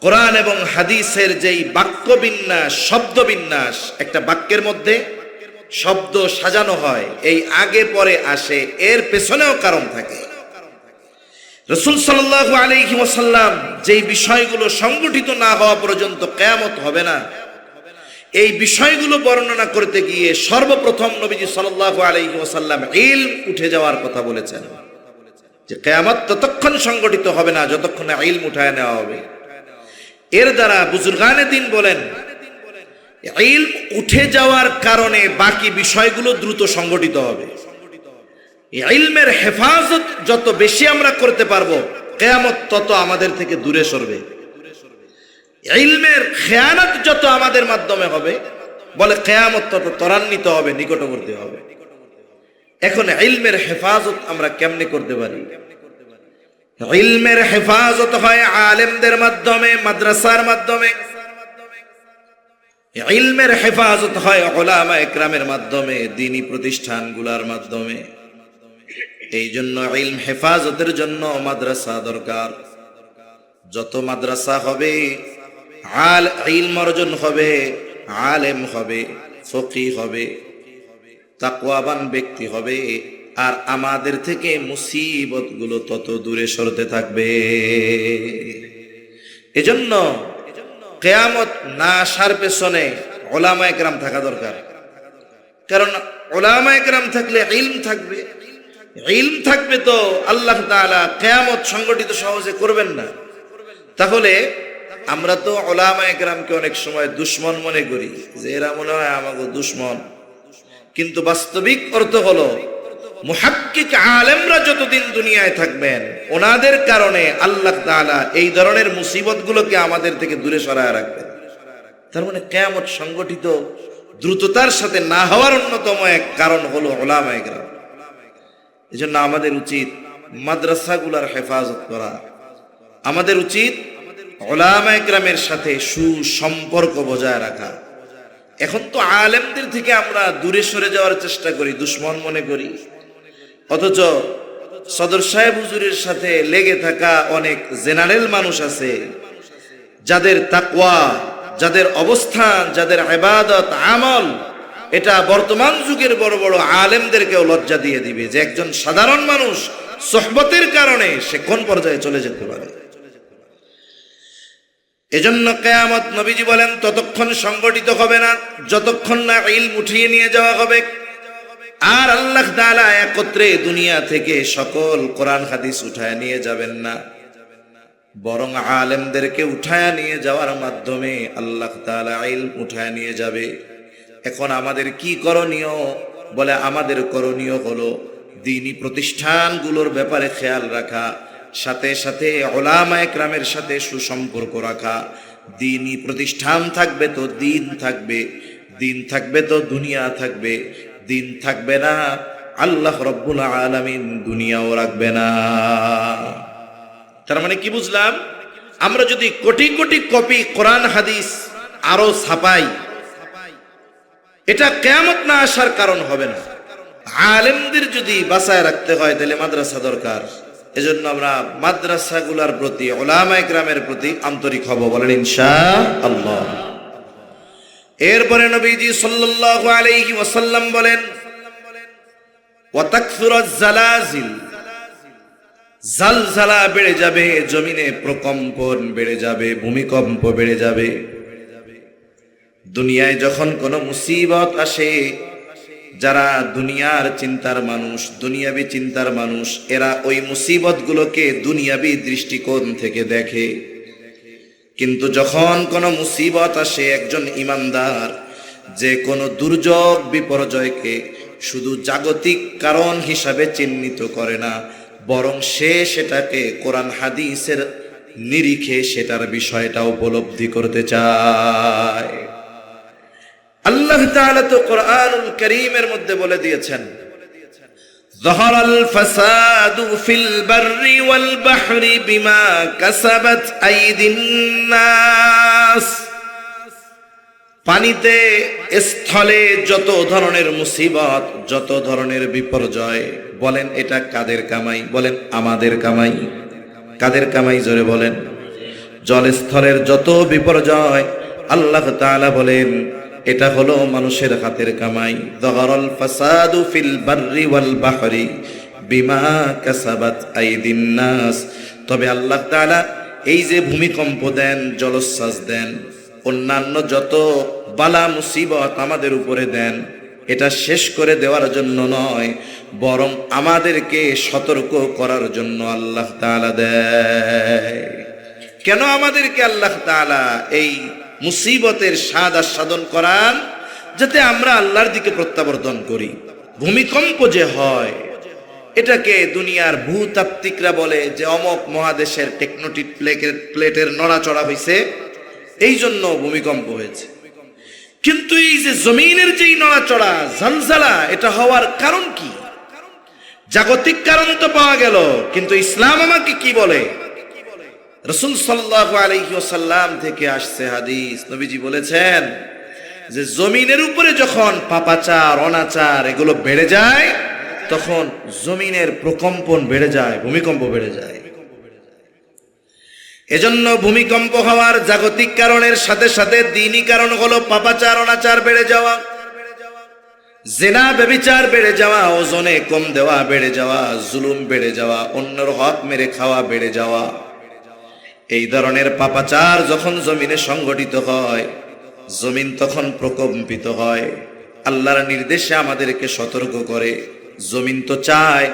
কোরআন এবং হাদিসের যেই বাক্য বিন্যাস, শব্দ বিন্যাস, একটা বাক্যের মধ্যে শব্দ সাজানো হয়, এই আগে পরে আসে, এর পেছনেও কারণ থাকে। রাসূল সাল্লাল্লাহু আলাইহি ওয়াসাল্লাম যেই বিষয়গুলো সংগঠিত না হওয়া পর্যন্ত কিয়ামত হবে না, এই বিষয়গুলো বর্ণনা করতে গিয়ে সর্বপ্রথম নবীজি সাল্লাল্লাহু আলাইহি ওয়াসাল্লাম ইলম উঠে যাওয়ার কথা বলেছেন, যে কিয়ামত ততক্ষণ সংগঠিত হবে না যতক্ষণ না ইলম উঠায় নেওয়া হবে। এর দ্বারা বুজুর্গানে দ্বীন বলেন, ইলম উঠে যাওয়ার কারণে বাকি বিষয়গুলো দ্রুত সংগঠিত হবে। ইলমের হেফাজত যত বেশি আমরা করতে পারবো, কিয়ামত তত আমাদের থেকে দূরে সরবে। ইলমের খেয়ানত যত আমাদের মাধ্যমে হবে, বলে কিয়ামত তত ত্বরান্বিত হবে, নিকটবর্তী হবে। এখন ইলমের হেফাজত আমরা কেমনে করতে পারি? ইলমের হেফাজত হয় আলেমদের মাধ্যমে, মাদ্রাসার মাধ্যমে। ইলমের হেফাজত হয় উলামা ইকরামের মাধ্যমে, দ্বীনি প্রতিষ্ঠানগুলোর মাধ্যমে। এই জন্য ইলম হেফাজতের জন্য মাদ্রাসা দরকার। যত মাদ্রাসা হবে, ইলম অর্জন হবে, আলেম হবে, ফকিহ হবে, তাকওয়াবান ব্যক্তি হবে, আর আমাদের থেকে মুসিবতগুলো তত দূরে সরতে থাকবে। এজন্য কিয়ামত না আসার পেছনে উলামা ইকরাম থাকা দরকার। কারণ উলামা ইকরাম থাকলে ইলম থাকবে, ইলম থাকবে তো আল্লাহ তাআলা কিয়ামত সংগঠিত সহজে করবেন না। তাহলে আমরা তো উলামা ইকরামকে অনেক সময় দুশমন মনে করি, যে এরা মনে হয় আমাকে দুশমন, কিন্তু বাস্তবিক অর্থ হলো মুহাক্কিক আলেমরা যতদিন দুনিয়ায় থাকবেন, ওনাদের কারণে আল্লাহ তাআলা এই ধরনের মুসিবতগুলোকে আমাদের থেকে দূরে সরায় রাখবেন। তার মানে কিয়ামত সংগঠিত দ্রুততার সাথে না হওয়ার অন্যতম এক কারণ হলো উলামা ইকরাম। এজন্য আমাদের উচিত মাদ্রাসাগুলার হেফাজত করা। আমাদের উচিত উলামায়ে কেরামের সাথে সুসম্পর্ক বজায় রাখা। এখন তো আলেমদের থেকে আমরা দূরে সরে যাওয়ার চেষ্টা করি, দুশ্মন মনে করি, অথচ সদর সাহেব হুজুরের সাথে লেগে থাকা অনেক জেনারেল মানুষ আছে, যাদের তাকওয়া, যাদের অবস্থান, যাদের ইবাদত আমল, এটা বর্তমান যুগের বড় বড় আলেমদেরকেও লজ্জা দিয়ে দিবে যে একজন সাধারণ মানুষ সোহবতের কারণে সে কোন পর্যায়ে চলে যেতে পারে। এজন্য কিয়ামত নবীজি বলেন ততক্ষণ সংগঠিত হবে না যতক্ষণ না ইলম উঠিয়ে নিয়ে যাওয়া হবে। আর আল্লাহ তাআলা একত্রে দুনিয়া থেকে সকল কোরআন হাদিস উঠায় নিয়ে যাবেন না, বরং আলেমদেরকে উঠায় নিয়ে যাওয়ার মাধ্যমে আল্লাহ তাআলা ইলম উঠায় নিয়ে যাবে। এখন আমাদের কি করণীয়? বলে আমাদের করণীয় হলো দ্বীনি প্রতিষ্ঠানগুলোর ব্যাপারে খেয়াল রাখা, সাথে সাথে উলামায়ে কেরামের সাথে সুসম্পর্ক রাখা। দ্বীনি প্রতিষ্ঠান থাকবে তো দ্বীন থাকবে, দ্বীন থাকবে তো দুনিয়া থাকবে, দ্বীন থাকবে না আল্লাহ রাব্বুল আলামিন দুনিয়াও রাখবে না। তার মানে কি বুঝলাম? আমরা যদি কোটি কোটি কপি কোরআন হাদিস আরো ছাপাই, এটা কিয়ামত না আসার কারণ হবে না। আলেমদের যদি বাঁচায় রাখতে হয় তাহলে মাদ্রাসা দরকার। এজন্য আমরা মাদ্রাসাগুলোর প্রতি, উলামায়ে কেরামের প্রতি আন্তরিক হব, বলেন ইনশাআল্লাহ। এরপরে নবীজি সাল্লাল্লাহু আলাইহি ওয়াসাল্লাম বলেন ওয়া তাকসুরাজ জালাজিল, জালজালা বেড়ে যাবে, জমিনে প্রকম্পন বেড়ে যাবে, ভূমিকম্প বেড়ে যাবে। দুনিয়ায় যখন কোনো মুসিবত আসে, যারা দুনিয়ার চিন্তার মানুষ, দুনিয়াবি চিন্তার মানুষ, এরা ওই মুসিবতগুলোকে দুনিয়াবি দৃষ্টিকোণ থেকে দেখে। কিন্তু যখন কোনো মুসিবত আসে, একজন ইমানদার যে কোনো দুর্যোগ বিপর্যয়কে শুধু জাগতিক কারণ হিসাবে চিহ্নিত করে না, বরং সে সেটাকে কোরআন হাদিসের নিরিখে সেটার বিষয়টা উপলব্ধি করতে চায়। আল্লাহ তাআলা তো কোরআনুল কারীমের মধ্যে বলে দিয়েছেন যাহারাল ফাসাদু ফিল বাররি ওয়াল বাহরি বিমা কাসাবাত আইদিন নাস। পানিতে, স্থলে যত ধরনের মুসিবত, যত ধরনের বিপর্যয়, বলেন এটা কাদের কামাই? বলেন আমাদের কামাই। কাদের কামাই? জোরে বলেন। জলস্থলের যত বিপর্যয়, আল্লাহ তাআলা বলেন এটা হলো মানুষের হাতের কামাই। যাহারাল ফাসাদু ফিল বাররি ওয়াল বাহরি বিমা কাসাবাত আইদিন নাস। তবে আল্লাহ তাআলা এই যে ভূমিকম্প দেন, জলোচ্ছ্বাস দেন, অন্যান্য যত বালা মুসিবত আমাদের উপরে দেন, এটা শেষ করে দেওয়ার জন্য নয়, বরং আমাদেরকে সতর্ক করার জন্য আল্লাহ তাআলা দেয়। কেন আমাদেরকে আল্লাহ তাআলা এই মুসিবতের স্বাদ আস্বাদন করান? যাতে আমরা আল্লাহর দিকে প্রত্যাবর্তন করি। ভূমিকম্প যে হয়, এটাকে দুনিয়ার ভূতাত্ত্বিকরা বলে যে অমক মহাদেশের টেকটোনিক প্লেটের নড়াচড়া হয়েছে, এই জন্য ভূমিকম্প হয়েছে। কিন্তু এই যে জমিনের যেই নড়াচড়া, জালজালা, এটা হওয়ার কারণ কি? জাগতিক কারণ তো পাওয়া গেল, কিন্তু ইসলাম আমাকে কি বলে? রাসূল সাল্লাল্লাহু আলাইহি ওয়াসাল্লাম থেকে আসছে হাদিস, নবীজি বলেছেন যে জমিনের উপরে যখন পাপাচার, অনাচার এগুলো বেড়ে যায়, তখন জমিনের প্রকম্পন বেড়ে যায়, ভূমিকম্প বেড়ে যায়। এজন্য ভূমিকম্প হওয়ার জাগতিক কারণের সাথে সাথে দ্বীনি কারণ হলো পাপাচার, অনাচার বেড়ে যাওয়া, জিনা ব্যভিচার বেড়ে যাওয়া, ওজনে কম দেওয়া বেড়ে যাওয়া, জুলুম বেড়ে যাওয়া, অন্যের হক মেরে খাওয়া বেড়ে যাওয়া। এই ধরনের পাপাচার যখন জমিনে সংগঠিত হয়, জমিন তখন প্রকম্পিত হয়। আল্লাহর নির্দেশে আমাদেরকে সতর্ক করে। জমিন তো চায়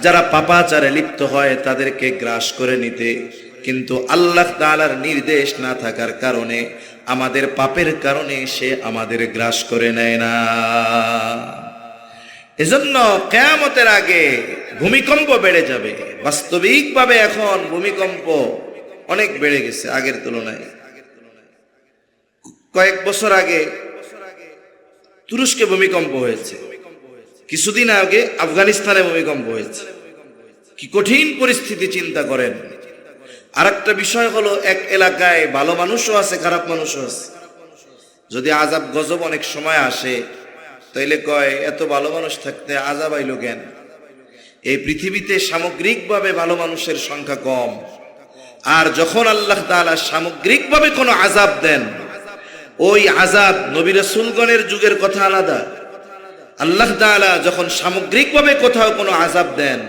যারা পাপাচারে লিপ্ত হয় তাদেরকে গ্রাস করে নিতে, কিন্তু আল্লাহ তাআলার নির্দেশ না থাকার কারণে, আমাদের পাপের কারণে সে আমাদের গ্রাস করে নেয় না। এজন্য কিয়ামতের আগে ভূমিকম্প বেড়ে যাবে। বাস্তবিকভাবে এখন ভূমিকম্প অনেক বেড়ে গেছে আগের তুলনায়। কয়েক বছর আগে তুরস্কে ভূমিকম্প হয়েছে, কিছুদিন আগে আফগানিস্তানে ভূমিকম্প হয়েছে। কি কঠিন পরিস্থিতি চিন্তা করেন। আরেকটা বিষয় হলো, এক এলাকায় ভালো মানুষও আছে, খারাপ মানুষও আছে। যদি আযাব গজব অনেক সময় আসে, তাইলে কয় এত ভালো মানুষ থাকতে আযাব আইলো কেন? এই পৃথিবীতে সামগ্রিকভাবে ভালো মানুষের সংখ্যা কম, আর যখন আল্লাহ তাআলা সামগ্রিকভাবে কোনো আযাব দেন, ওই আযাব নবী রাসূলগণের যুগের কথা আলাদা। আল্লাহ তাআলা যখন সামগ্রিকভাবে কোথাও কোনো আযাব দেন,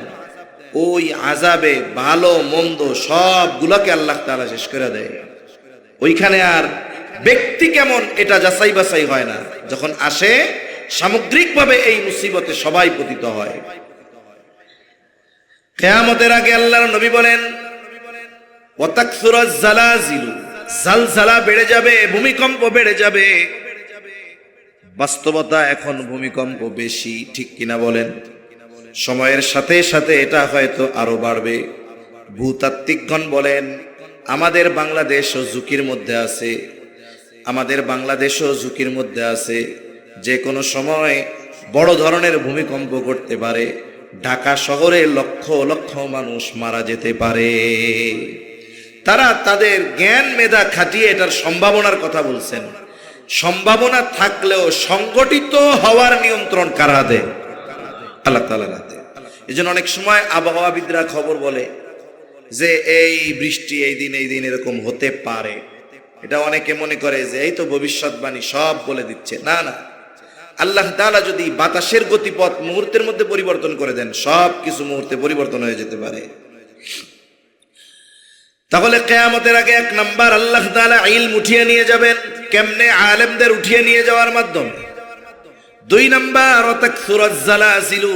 ওই আযাবে ভালো মন্দ সবগুলোকে আল্লাহ তাআলা শেষ করে দেয়। ওইখানে আর ব্যক্তি কেমন এটা যাচাই বাছাই হয় না। যখন আসে সামগ্রিকভাবে এই মুসিবতে সবাই পতিত হয়। কিয়ামতের আগে আল্লাহর নবী বলেন, ওয়াতাকসুরাজ জালাজিলু, জালজালা বেড়ে যাবে, ভূমিকম্প বেড়ে যাবে। বাস্তবতা এখন ভূমিকম্প বেশি, ঠিক কিনা বলেন? সময়ের সাথে সাথে এটা হয়তো আরো বাড়বে। ভূতাত্ত্বিকগণ বলেন আমাদের বাংলাদেশও ঝুঁকির মধ্যে আছে, আমাদের বাংলাদেশও ঝুঁকির মধ্যে আছে। যে কোনো সময় বড় ধরনের ভূমিকম্প করতে পারে, ঢাকা শহরে লক্ষ লক্ষ মানুষ মারা যেতে পারে। তারা তাদের জ্ঞান মেধা খাটিয়ে এটার সম্ভাবনার কথা বলছেন। সম্ভাবনা থাকলেও সংগঠিত হওয়ার নিয়ন্ত্রণ কারা দেয়? আল্লাহ তাআলার হাতে। এজন্য অনেক সময় আবহাওয়াবিদরা খবর বলে যে এই বৃষ্টি এই দিন এরকম হতে পারে। এটা অনেকে মনে করে যে এই তো ভবিষ্যৎবাণী সব বলে দিচ্ছে। না না, আল্লাহ তাআলা যদি বাতাসের গতিপথ মুহূর্তের মধ্যে পরিবর্তন করে দেন, সব কিছু মুহূর্তে পরিবর্তন হয়ে যেতে পারে। তাহলে কিয়ামতের আগে এক নাম্বার আল্লাহ তাআলা ইলম উঠিয়ে নিয়ে যাবেন। কেমনে? আলেমদের উঠিয়ে নিয়ে যাওয়ার মাধ্যমে। দুই নাম্বার ওয়াতাকসুরাজ জালাজিলু,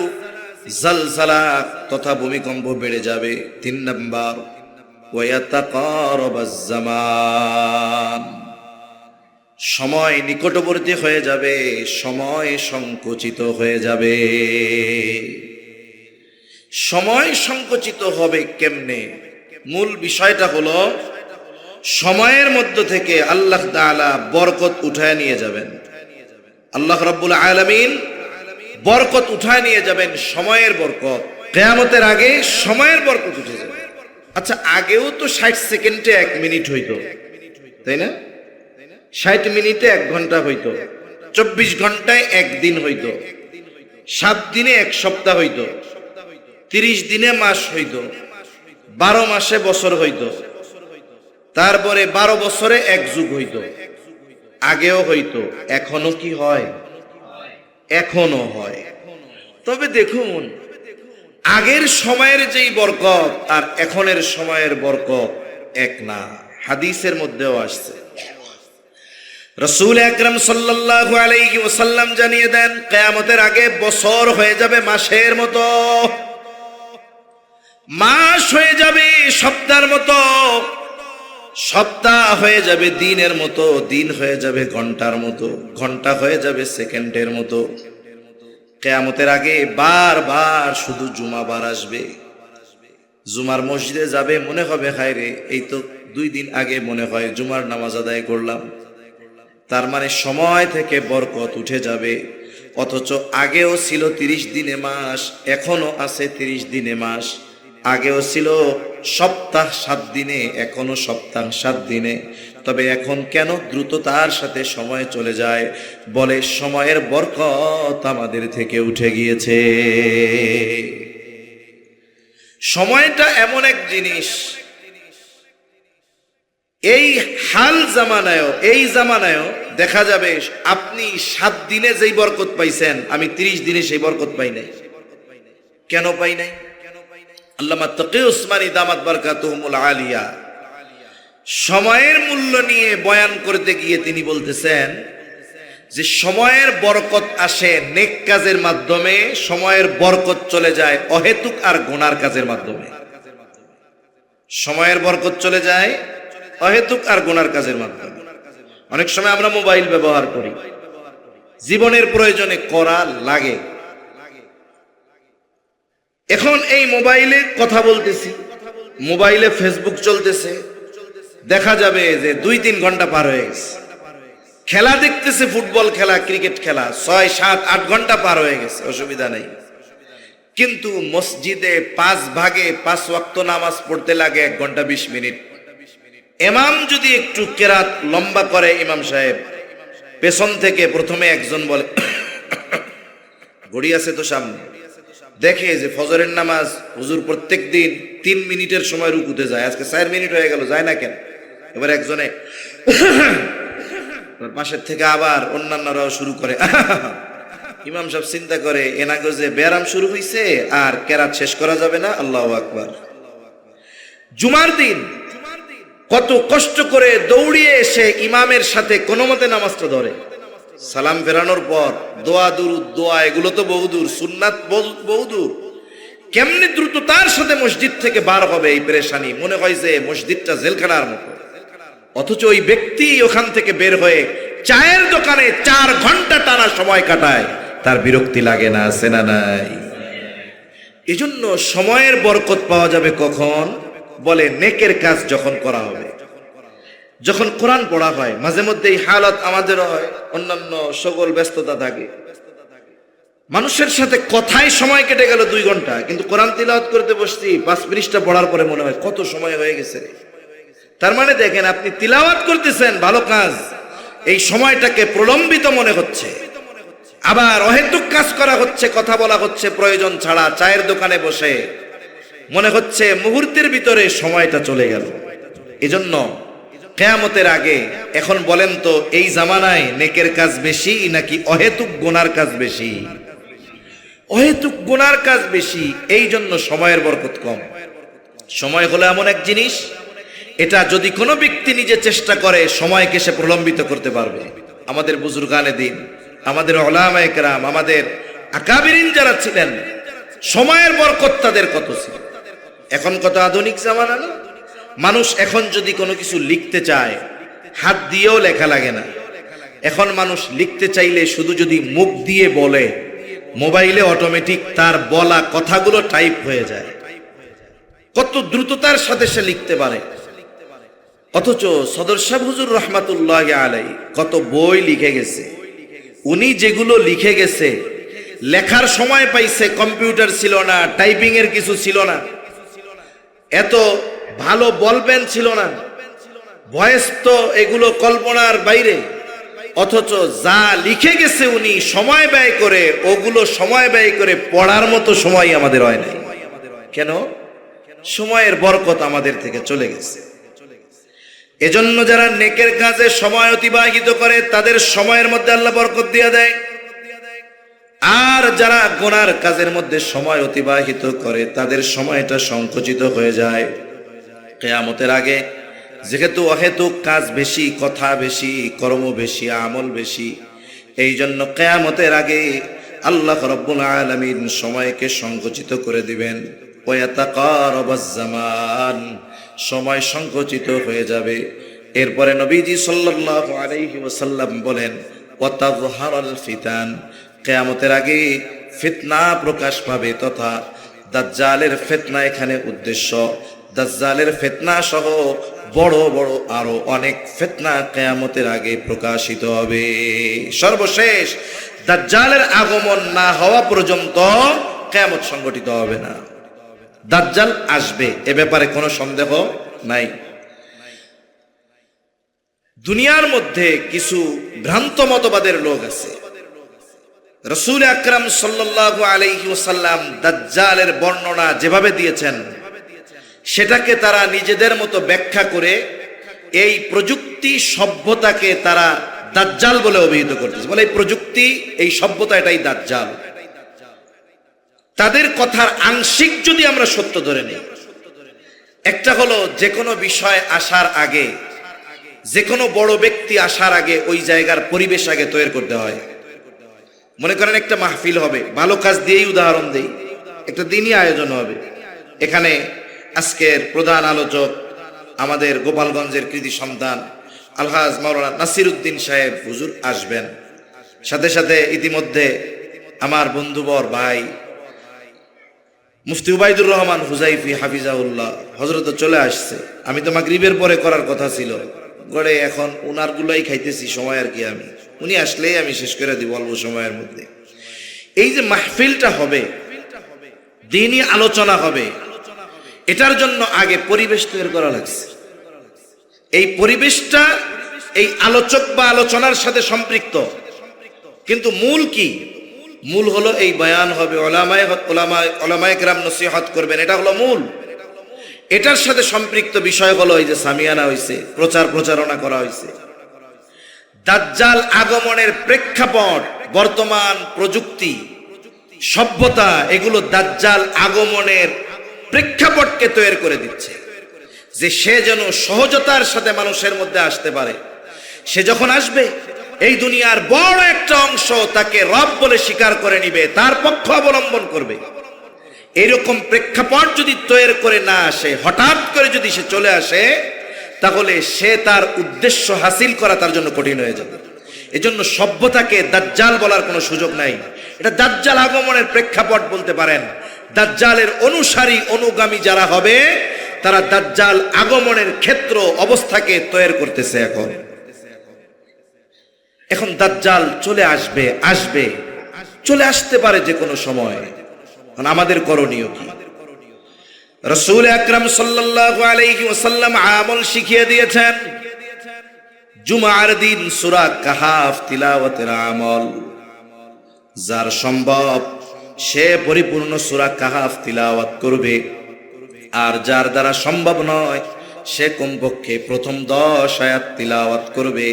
জালজালা তথা ভূমিকম্প বেড়ে যাবে। তিন নাম্বার ওয়ায়াতাকারাবাজ জামান, সময় নিকটবর্তী হয়ে যাবে, সময় সংকুচিত হয়ে যাবে। সময় সংকুচিত হবে কেমনে? মূল বিষয়টা হলো সময়ের মধ্য থেকে আল্লাহ তাআলা বরকত উঠায় নিয়ে যাবেন। আল্লাহ রাব্বুল আলামিন বরকত উঠায় নিয়ে যাবেন, সময়ের বরকত। কিয়ামতের আগে সময়ের বরকত উঠে যাবে। আচ্ছা, আগেও তো 60 সেকেন্ডে 1 মিনিট হইতো, তাই না? 60 মিনিটে 1 ঘন্টা হইতো, 24 ঘন্টায় 1 দিন হইতো, 7 দিনে 1 সপ্তাহ হইতো, 30 দিনে মাস হইতো, 12 মাসে বছর হইতো, তারপরে 12 বছরে 1 যুগ হইতো। আগেও হইতো, এখনো কি হয়? এখনো হয়। তবে দেখুন, আগের সময়ের যেই বরকত আর এখনের সময়ের বরকত এক না। হাদিসের মধ্যেও আসছে, রাসূল আকরাম সাল্লাল্লাহু আলাইহি ওয়াসাল্লাম জানিয়ে দেন, কিয়ামতের আগে বছর হয়ে যাবে মাসের মতো, মাস হয়ে যাবে সপ্তাহের মতো, সপ্তাহ হয়ে যাবে দিনের মতো, দিন হয়ে যাবে ঘন্টার মতো, ঘন্টা হয়ে যাবে সেকেন্ডের মতো। কিয়ামতের আগে বারবার শুধু জুমাবার আসবে। জুমার মসজিদে যাবে, মনে হবে হায় রে, এই তো 2 দিন আগে মনে হয় জুমার নামাজ আদায় করলাম। তার মানে সময় থেকে বরকত উঠে যাবে। অথচ আগেও ছিল 30 দিনে মাস, এখনো আছে 30 দিনে মাস। আগেও ছিল সপ্তাহ 7 দিনে, এখনো সপ্তাহ 7 দিনে। তবে এখন কেন দ্রুততার সাথে সময় চলে যায়? বলে সময়ের বরকত আমাদের থেকে উঠে গিয়েছে। সময়টা এমন এক জিনিস, এই হাল জামানায়ও, এই জামানায়ও দেখা যাবে আপনি 7 দিনে যেই বরকত পাইছেন, আমি 30 দিনে সেই বরকত পাই নাই। কেন পাই নাই? আল্লামা তাকি উসমানী দামাত বারকাতুহুমুল আলিয়া সময়ের মূল্য নিয়ে বয়ান করতে গিয়ে তিনি বলতেছেন যে সময়ের বরকত আসে নেক কাজের মাধ্যমে, সময়ের বরকত চলে যায় অহেতুক আর গুনার কাজের মাধ্যমে। সময়ের বরকত চলে যায় অহেতুক আর গুনার কাজের মাধ্যমে। অনেক সময় আমরা মোবাইল ব্যবহার করি, জীবনের প্রয়োজনে করা লাগে। এখন এই মোবাইলে কথা বলতেছি, মোবাইলে ফেসবুক চলতেছে, দেখা যাবে যে 2-3 ঘন্টা পার হয়ে গেছে। খেলা দেখতেছে, ফুটবল খেলা, ক্রিকেট খেলা, 6, 7, 8 ঘন্টা পার হয়ে গেছে, অসুবিধা নেই। কিন্তু মসজিদে 5 ভাগে 5 ওয়াক্ত নামাজ পড়তে লাগে 1 ঘন্টা 20 মিনিট। ইমাম যদি একটু কেরাত লম্বা করে, ইমাম সাহেব পেছন থেকে প্রথমে একজন বলে, ঘড়ি আছে তো সামনে, দেখে যে ফজরের নামাজ হুজুর প্রত্যেক দিন 3 মিনিটের সময় রুকুতে যায়, আজকে 4 মিনিট হয়ে গেল, যায় না কেন? এবার একজনে পাশের থেকে আবার অন্যান্যরাও শুরু করে। ইমাম সাহেব চিন্তা করে, এনাগো যে ব্যায়াম শুরু হইছে আর কেরাত শেষ করা যাবে না। আল্লাহু আকবার। জুমার দিন কত কষ্ট করে দৌড়িয়ে এসে ইমামের সাথে কোনো মতে নামাজটা ধরে, সালাম ফেরানোর পর দোয়া দুরুদ দোয়া এগুলো তো বহুদূর, সুন্নাত বহুদূর, কেমনি দ্রুততার সাথে মসজিদ থেকে বার হবে এই পেরেশানি, মনে হয় যে মসজিদটা জেলখানার মতো। অথচ ওই ব্যক্তি ওখান থেকে বের হয়ে চায়ের দোকানে 4 ঘন্টা টানা সময় কাটায়, তার বিরক্তি লাগে না? আছে না নাই? এজন্য সময়ের বরকত পাওয়া যাবে কখন? বলে নেকের কাজ যখন করা হবে, যখন কোরআন পড়া হয়। মাঝে মধ্যে এই হালত আমাদের হয়, অন্যান্য সকল ব্যস্ততা থাকে, মানুষের সাথে কথায় সময় কেটে গেল 2 ঘন্টা, কিন্তু কোরআন তিলাওয়াত করতে বসছি 5 পৃষ্ঠা পড়ার পরে মনে হয় কত সময় হয়ে গেছে। তার মানে দেখেন, আপনি তিলাওয়াত করতেছেন, ভালো কাজ, এই সময়টাকে প্রলম্বিত মনে হচ্ছে। আবার অহেতুক কাজ করা হচ্ছে, কথা বলা হচ্ছে প্রয়োজন ছাড়া, চায়ের দোকানে বসে মনে হচ্ছে মুহূর্তের ভিতরে সময়টা চলে গেল। এজন্য কিয়ামতের আগে এখন বলেন তো, এই জামানায় নেকের কাজ বেশি নাকি অহেতুক গুনার কাজ বেশি? অহেতুক গুনার কাজ বেশি, এই জন্য সময়ের বরকত কম। সময় হলো এমন এক জিনিস, এটা যদি কোনো ব্যক্তি নিজে চেষ্টা করে সময়কে সে প্রলম্বিত করতে পারবে। আমাদের বুজুর্গানে দিন, আমাদের উলামায়ে কেরাম, আমাদের আকাবিরিন যারা ছিলেন, সময়ের বরকত তাদের কত ছিল। এখন কত আধুনিক জামানা না, মানুষ এখন যদি কোনো কিছু লিখতে চায় হাত দিয়েও লেখা লাগে না। এখন মানুষ লিখতে চাইলে শুধু যদি মুখ দিয়ে বলে, মোবাইলে অটোমেটিক তার বলা কথাগুলো টাইপ হয়ে যায়। কত দ্রুততার সাথে সে লিখতে পারে। অথচ সদর সাহেব হুজুর রহমাতুল্লাহ আলাইহি কত বই লিখে গেছে, উনি যেগুলো লিখে গেছে, লেখার সময় পাইছে, কম্পিউটার ছিল না, টাইপিং এর কিছু ছিল না, এত ভালো বলপেন ছিল না, ভয়েস তো এগুলো কল্পনার বাইরে। অথচ যা লিখে গেছে উনি সময় ব্যয় করে, ওগুলো সময় ব্যয় করে পড়ার মতো সময় আমাদের হয় নাই। কেন? সময়ের বরকত আমাদের থেকে চলে গেছে। এজন্য যারা নেকের কাজে সময় অতিবাহিত করে তাদের সময়ের মধ্যে আল্লাহ বরকত দিয়ে দেয়, আর যারা গুনার কাজের মধ্যে সময় অতিবাহিত করে তাদের সময়টা সংকুচিত হয়ে যায়। কিয়ামতের আগে যেহেতু অহেতুক কাজ বেশি, কথা বেশি, কর্ম বেশি, আমল বেশি, এই জন্য কিয়ামতের আগে আল্লাহ রাব্বুল আলামিন সময়কে সংকুচিত করে দিবেন। ওয়াতাকারাবাজ জামান, সময় সংকুচিত হয়ে যাবে। এরপরে নবীজি সাল্লাল্লাহু আলাইহি ওয়াসাল্লাম বলেন, ওয়াতাযহারাল ফিতান, কিয়ামতের আগে ফিতনা প্রকাশ পাবে, তথা দাজ্জালের ফিতনা এখানে উদ্দেশ্য। দাজ্জালের ফিতনা সহ বড় বড় আরো অনেক ফিতনা কিয়ামতের আগে প্রকাশিত হবে। সর্বশেষ দাজ্জালের আগমন না হওয়া পর্যন্ত কিয়ামত সংগঠিত হবে না। দাজ্জাল আসবে, এ ব্যাপারে কোনো সন্দেহ নাই। দুনিয়ার মধ্যে কিছু ভ্রান্ত মতবাদের লোক আছে। রাসূল আকরাম সাল্লাল্লাহু আলাইহি ওয়াসাল্লাম দাজ্জালের বর্ণনা যেভাবে দিয়েছেন, সেটাকে তারা নিজেদের মতো ব্যাখ্যা করে এই প্রযুক্তি সভ্যতাকে তারা দাজ্জাল বলে অভিহিত করতেছে। বলে এই প্রযুক্তি, এই সভ্যতা, এটাই দাজ্জাল। তাদের কথার আংশিক যদি আমরা সত্য ধরে নিই, একটা হলো যে কোনো বিষয় আসার আগে, যে কোনো বড় ব্যক্তি আসার আগে ওই জায়গার পরিবেশ আগে তৈরি করতে হয়। মনে করেন একটা মাহফিল হবে, ভালো কাজ দিয়েই উদাহরণ দেই, একটা দিনই আয়োজন হবে। এখানে আজকের প্রধান আলোচক আমাদের গোপালগঞ্জের কৃতি সন্তান আলহাজ মাওলানা নাসিরউদ্দিন সাহেব হুজুর আসবেন। সাথে সাথে ইতিমধ্যে আমার বন্ধুবর ভাই মুফতি উবাইদুর রহমান হুজাইফি হাফিজাউল্লাহ হযরত চলে আসছে। আমি তো মাগরিবের পরে করার কথা ছিল, গড়ে এখন উনার গুলাই খাইতেছি, সময় আর কি, আমি উনি আসলেই আমি শেষ করে দিব অল্প সময়ের মধ্যে। এই যে মাহফিলটা হবে, দ্বীনি আলোচনা হবে, এটার জন্য আগে পরিবেশ তৈরি করা লাগছে। এই পরিবেশটা এই আলোচক বা আলোচনার সাথে সম্পৃক্ত, কিন্তু মূল কি? মূল হলো এই বয়ান হবে, ওলামায়ে কেরাম নসিহত করবেন, এটা হলো মূল। এটার সাথে সম্পৃক্ত বিষয় হলো এই যে সামিয়ানা হয়েছে, প্রচারণা করা হয়েছে। দাজ্জাল আগমনের প্রেক্ষাপট, বর্তমান প্রযুক্তি, সভ্যতা, এগুলো দাজ্জাল আগমনের প্রেক্ষাপটকে তৈরি করে দিচ্ছে, যে সে যেন সহজতার সাথে মানুষের মধ্যে আসতে পারে। সে যখন আসবে, এই দুনিয়ার বড় একটা অংশ তাকে রব বলে স্বীকার করে নিবে, তার পক্ষ অবলম্বন করবে। এইরকম প্রেক্ষাপট যদি তৈরি করে না আসে, হঠাৎ করে যদি সে চলে আসে, তাহলে সে তার উদ্দেশ্য হাসিল করা তার জন্য কঠিন হয়ে যাবে। এজন্য সভ্যতাকে দাজ্জাল বলার কোনো সুযোগ নাই। এটা দাজ্জাল আগমনের প্রেক্ষাপট বলতে পারেন। দাজ্জালের অনুসারী অনুগামী যারা হবে, তারা দাজ্জাল আগমনের ক্ষেত্র অবস্থাকে তৈরি করতেছে। এখন দাজ্জাল চলে আসবে, চলে আসতে পারে যে কোনো সময়। আমাদের করণীয় কি? রাসূল আকরাম সাল্লাল্লাহু আলাইহি ওয়াসাল্লাম আমল শিখিয়ে দিয়েছেন। জুমার দিন সূরা কাহাফ তিলাওয়াতের আমল, যার সম্ভব সে পরিপূর্ণ সূরা কাহাফ তিলাওয়াত করবে, আর যার দ্বারা সম্ভব নয় সে কমপক্ষে প্রথম 10 আয়াত তিলাওয়াত করবে।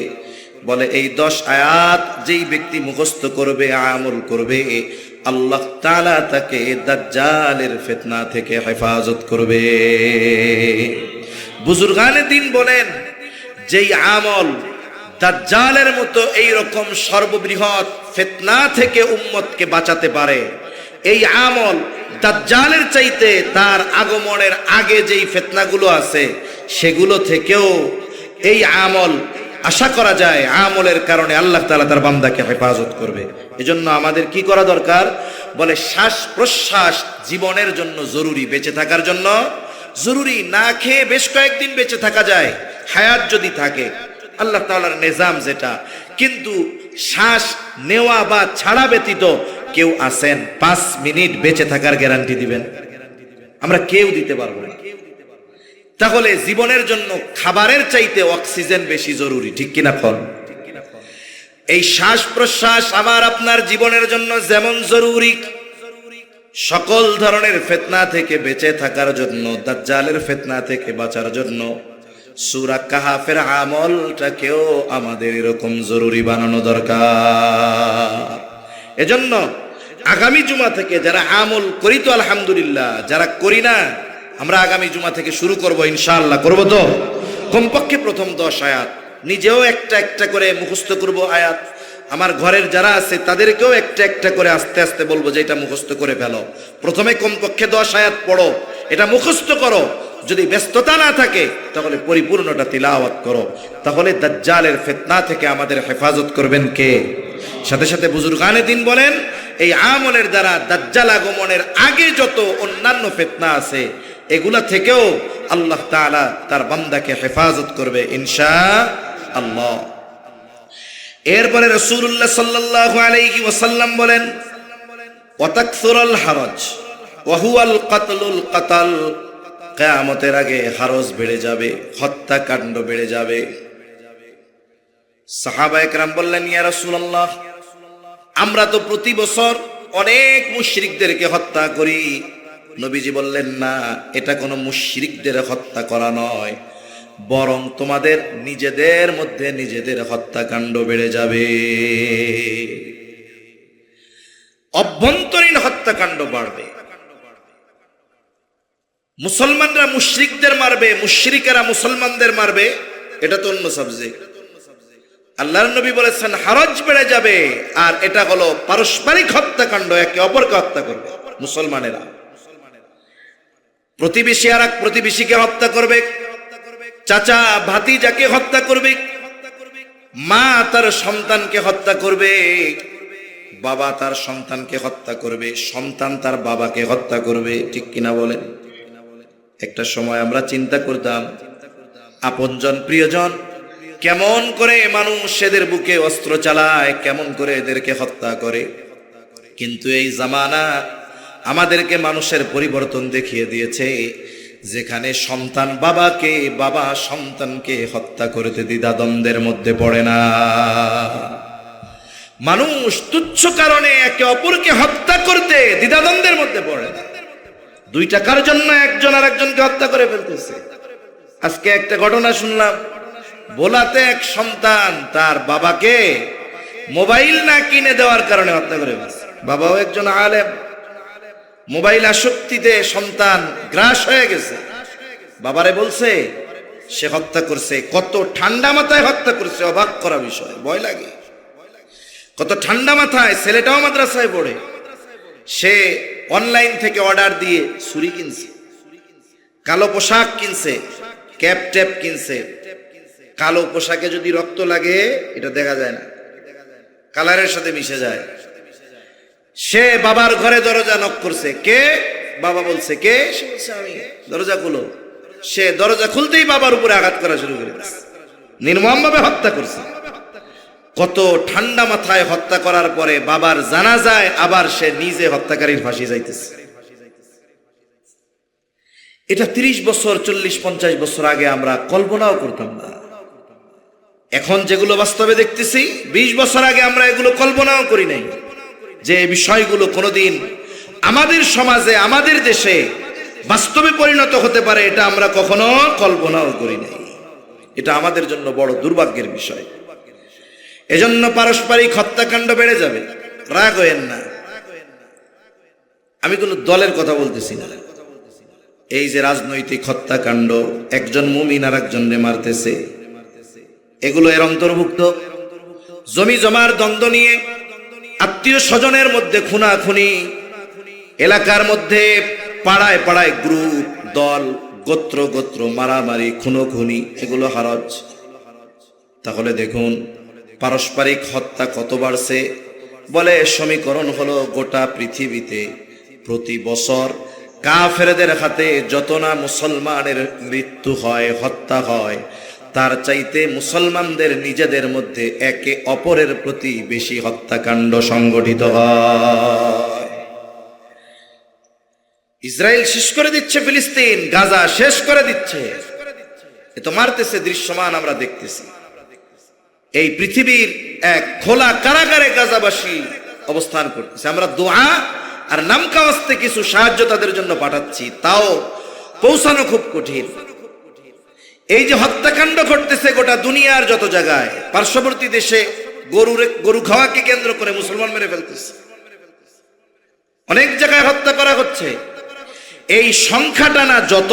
বলে এই 10 আয়াত যেই ব্যক্তি মুখস্থ করবে, আমল করবে, আল্লাহ তাআলা তাকে দাজ্জালের ফিতনা থেকে হেফাজত করবে। বুজুর্গানে দিন বলেন, যেই আমল দাজ্জালের মতো এই রকম সর্ববৃহৎ ফিতনা থেকে উম্মতকে বাঁচাতে পারে, এই আমল দাজ্জালের চাইতে তার আগমনের আগে যেই ফিতনাগুলো আছে সেগুলো থেকেও এই আমল আশা করা যায়, আমলের কারণে আল্লাহ তাআলা তার বান্দাকে হেফাজত করবে। এজন্য আমাদের কি করা দরকার? বলে শ্বাস প্রশ্বাস জীবনের জন্য জরুরি, বেঁচে থাকার জন্য জরুরি। না খেয়ে বেশ কয়েকদিন বেঁচে থাকা যায়, হায়াত যদি থাকে, আল্লাহ তাআলার নিজাম যেটা। কিন্তু শ্বাস নেওয়া বা ছাড়া ব্যতীত কেউ আছেন 5 মিনিট বেঁচে থাকার গ্যারান্টি দিবেন? আমরা কেউ দিতে পারবো না। তাহলে জীবনের জন্য খাবারের চাইতে অক্সিজেন বেশি জরুরি, ঠিক কিনা? ফল এই শ্বাস প্রশ্বাস আমার আপনার জীবনের জন্য যেমন জরুরি, সকল ধরনের ফিতনা থেকে বেঁচে থাকার জন্য, দাজ্জালের ফিতনা থেকে বাঁচার জন্য সূরা কাহাফের আমলটাকেও আমাদের এরকম জরুরি বানানো দরকার। এজন্য আগামী জুমা থেকে যারা আমল করি তো আলহামদুলিল্লাহ, যারা করি না আমরা আগামী জুমা থেকে শুরু করব, ইনশাআল্লাহ করব। তো কমপক্ষে প্রথম 10 আয়াত নিজেও একটা একটা করে মুখস্থ করব আয়াত। আমার ঘরের যারা আছে তাদেরকেও একটা একটা করে আস্তে আস্তে বলবো যে এটা মুখস্থ করে ফেলো। প্রথমে কমপক্ষে 10 আয়াত পড়ো, এটা মুখস্থ করো। যদি ব্যস্ততা না থাকে তাহলে পরিপূর্ণটা তিলাওয়াত করো। তাহলে দাজ্জালের ফিতনা থেকে আমাদের হেফাজত করবেন কে? সাথে সাথে বুজুর্গানে দিন বলেন, এই আমলের দ্বারা দাজ্জাল আগমনের আগে যত অন্যান্য ফিতনা আছে এগুলা থেকেও আল্লাহ তাআলা তার বান্দাকে হেফাজত করবে ইনশাআল্লাহ। এরপরে রাসূলুল্লাহ সাল্লাল্লাহু আলাইহি ওয়াসাল্লাম বলেন, ওয়াতাকসুরুল হারাজ ওয়া হুয়াল কাতলুল কাতাল, কিয়ামতের আগে হারজ বেড়ে যাবে, হত্যাকাণ্ড বেড়ে যাবে। সাহাবায়ে কেরাম বললেন, ইয়া রাসূলুল্লাহ, আমরা তো প্রতি বছর অনেক মুশরিকদেরকে হত্যা করি। নবীজি বললেন, না, এটা কোনো মুশরিকদের হত্যা করা নয়, বরং তোমাদের নিজেদের মধ্যে নিজেদের হত্যাকাণ্ড বেড়ে যাবে। অভ্যন্তরীণ হত্যাকাণ্ড বাড়বে। মুসলমানরা মুশরিকদের মারবে, মুশরিকেরা মুসলমানদের মারবে, এটা তো অন্য সাবজেক্ট। আল্লাহর নবী বলেছেন হারজ বেড়ে যাবে, আর এটা হলো পারস্পরিক হত্যাকাণ্ড, একে অপরকে হত্যা করবে। মুসলমানেরা প্রতিবেশী আর এক প্রতিবেশীকে হত্যা করবে, চাচা ভাতিজাকে হত্যা করবে, মা তার সন্তানকে হত্যা করবে, বাবা তার সন্তানকে হত্যা করবে, সন্তান তার বাবাকে হত্যা করবে, ঠিক কিনা বলেন? একটা সময় আমরা চিন্তা করতাম আপনজন প্রিয়জন কেমন করে মানুষ এদের বুকে অস্ত্র চালায়, কেমন করে এদেরকে হত্যা করে। কিন্তু এই জামানা আমাদেরকে মানুষের পরিবর্তন দেখিয়ে দিয়েছে, যেখানে সন্তান বাবাকে, বাবা সন্তানকে হত্যা করতে দ্বিধাদ্বন্দ্বের মধ্যে পড়ে না। মানুষ তুচ্ছ কারণে একে অপরকে হত্যা করতে দ্বিধাদ্বন্দ্বের মধ্যে পড়ে না। 2 টাকার জন্য একজন আর একজনকে হত্যা করে ফেলতেছে। আজকে একটা ঘটনা শুনলাম, বোলাতে এক সন্তান তার বাবাকে মোবাইল না কিনে দেওয়ার কারণে হত্যা করে ফেলছে। বাবাও একজন আলেম, মোবাইল আসক্তিতে সন্তান গ্রাস হয়ে গেছে, বাবারে বলছে, সে হত্যা করছে। কত ঠান্ডা মাথায় হত্যা করছে, অবাক করা বিষয়, ভয় লাগে। কত ঠান্ডা মাথায়, ছেলেটাও মাদ্রাসায় পড়ে, সে অনলাইন থেকে অর্ডার দিয়ে ছুরি কিনছে, কালো পোশাক কিনছে, ক্যাপ ট্যাপ কিনছে। কালো পোশাকে যদি রক্ত লাগে এটা দেখা যায় না, কালারের সাথে মিশে যায়। সে বাবার ঘরে দরজা নক করছে, কে? বাবা বলছে, কে? সে বলছে, আমি। দরজা খুলো। সে দরজা খুলতেই বাবার উপরে আঘাত করা শুরু করে দিয়েছে, নির্মমভাবে হত্যা করছে। কত ঠান্ডা মাথায় হত্যা করার পরে বাবার জানাজায় আবার সে নিজে হত্যাকারীর ফাঁসি যাইতেছে। এটা 30 বছর, 40-50 বছর আগে আমরা কল্পনাও করতাম না। এখন যেগুলো বাস্তবে দেখতেছি, 20 বছর আগে আমরা এগুলো কল্পনাও করি নাই যে এই বিষয়গুলো কোনোদিন আমাদের সমাজে, আমাদের দেশে বাস্তবে পরিণত হতে পারে। এটা আমরা কখনো কল্পনাও করি নাই। এটা আমাদের জন্য বড় দুর্ভাগ্যের বিষয়। এজন্য পারস্পরিক হত্যাকাণ্ড বেড়ে যাবে। রাগ হয়েন না, আমি কোনো দলের কথা বলতেছি না। এই যে রাজনৈতিক হত্যাকাণ্ড, একজন মুমিন আর একজনকে মারতেছে, এগুলো এর অন্তর্ভুক্ত। জমি জমার দ্বন্দ্ব নিয়ে, আত্মীয় স্বজনের মধ্যে খুনাখুনি, এলাকার মধ্যে পাড়ায় পাড়ায় গ্রুপ, দল, গোত্র গোত্র মারামারি, খুনোখুনি, এগুলো হারাজ। তাহলে দেখুন পারস্পরিক হত্যা কত বাড়ছে। বলে সমীকরণ হলো, গোটা পৃথিবীতে প্রতি বছর কাফেরদের হাতে যত না মুসলমানের মৃত্যু হয়, হত্যা হয়, তার চাইতে মুসলমানদের নিজেদের মধ্যে একে অপরের প্রতি বেশি হত্যাকাণ্ড সংগঠিত হয়। ইসরায়েল শেষ করে দিচ্ছে ফিলিস্তিন, গাজা শেষ করে দিচ্ছে, এ তো মারতেছে, দৃশ্যমান আমরা দেখতেছি। এই পৃথিবীর এক খোলা কারাগারে গাজাবাসী অবস্থান করতেছে। আমরা দোয়া আর নামকাওয়াস্তে কিছু সাহায্য তাদের জন্য পাঠাচ্ছি, তাও পৌঁছানো খুব কঠিন। এই যে হত্যাকাণ্ড ঘটতেছে গোটা দুনিয়ার যত জায়গায়, পার্শ্ববর্তী দেশে গরু খাওয়াকে কেন্দ্র করে মুসলমান মেরে ফেলতেছে, অনেক জায়গায় হত্যা করা হচ্ছে। এই সংখ্যাটা না যত,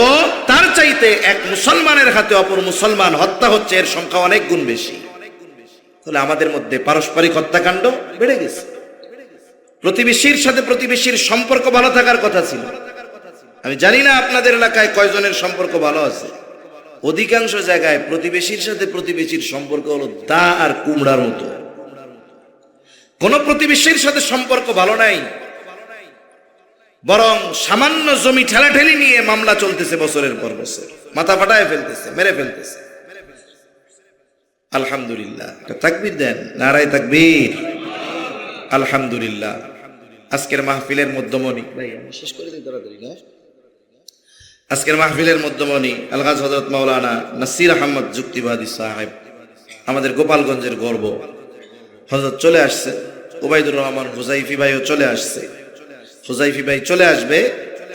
তার চাইতে এক মুসলমানের হাতে অপর মুসলমান হত্যা হচ্ছে, এর সংখ্যা অনেক গুণ বেশি। তাহলে আমাদের মধ্যে পারস্পরিক হত্যাকাণ্ড বেড়ে গেছে। প্রতিবেশীর সাথে প্রতিবেশীর সম্পর্ক ভালো থাকার কথা ছিল। আমি জানি না আপনাদের এলাকায় কয়জনের সম্পর্ক ভালো আছে। অধিকাংশ জায়গায় প্রতিবেশীর সাথে প্রতিবেশীর সম্পর্ক হলো দা আর কুমড়ার মতো। কোন প্রতিবেশীর সাথে সম্পর্ক ভালো নাই, বরং সামান্য জমি ঠেলাঠেলি নিয়ে মামলা চলতেছে বছরের পর বছর, মাথা ফাটায় ফেলতেছে, মেরে ফেলতেছে। আলহামদুলিল্লাহ, তাকবীর দেন, নারায়ে তাকবীর। আলহামদুলিল্লাহ। আজকের মাহফিলের মধ্যমণি, আজকের মাহফিলের মধ্যমণি আলহাজ হযরত মাওলানা নাসির আহমদ যুক্তিবাদী সাহেব, আমাদের গোপালগঞ্জের গর্ব, হযরত চলে আসছে। ওবাইদুর রহমান হুজাইফি ভাইও চলে আসছে। হুজাইফি ভাই চলে আসবে,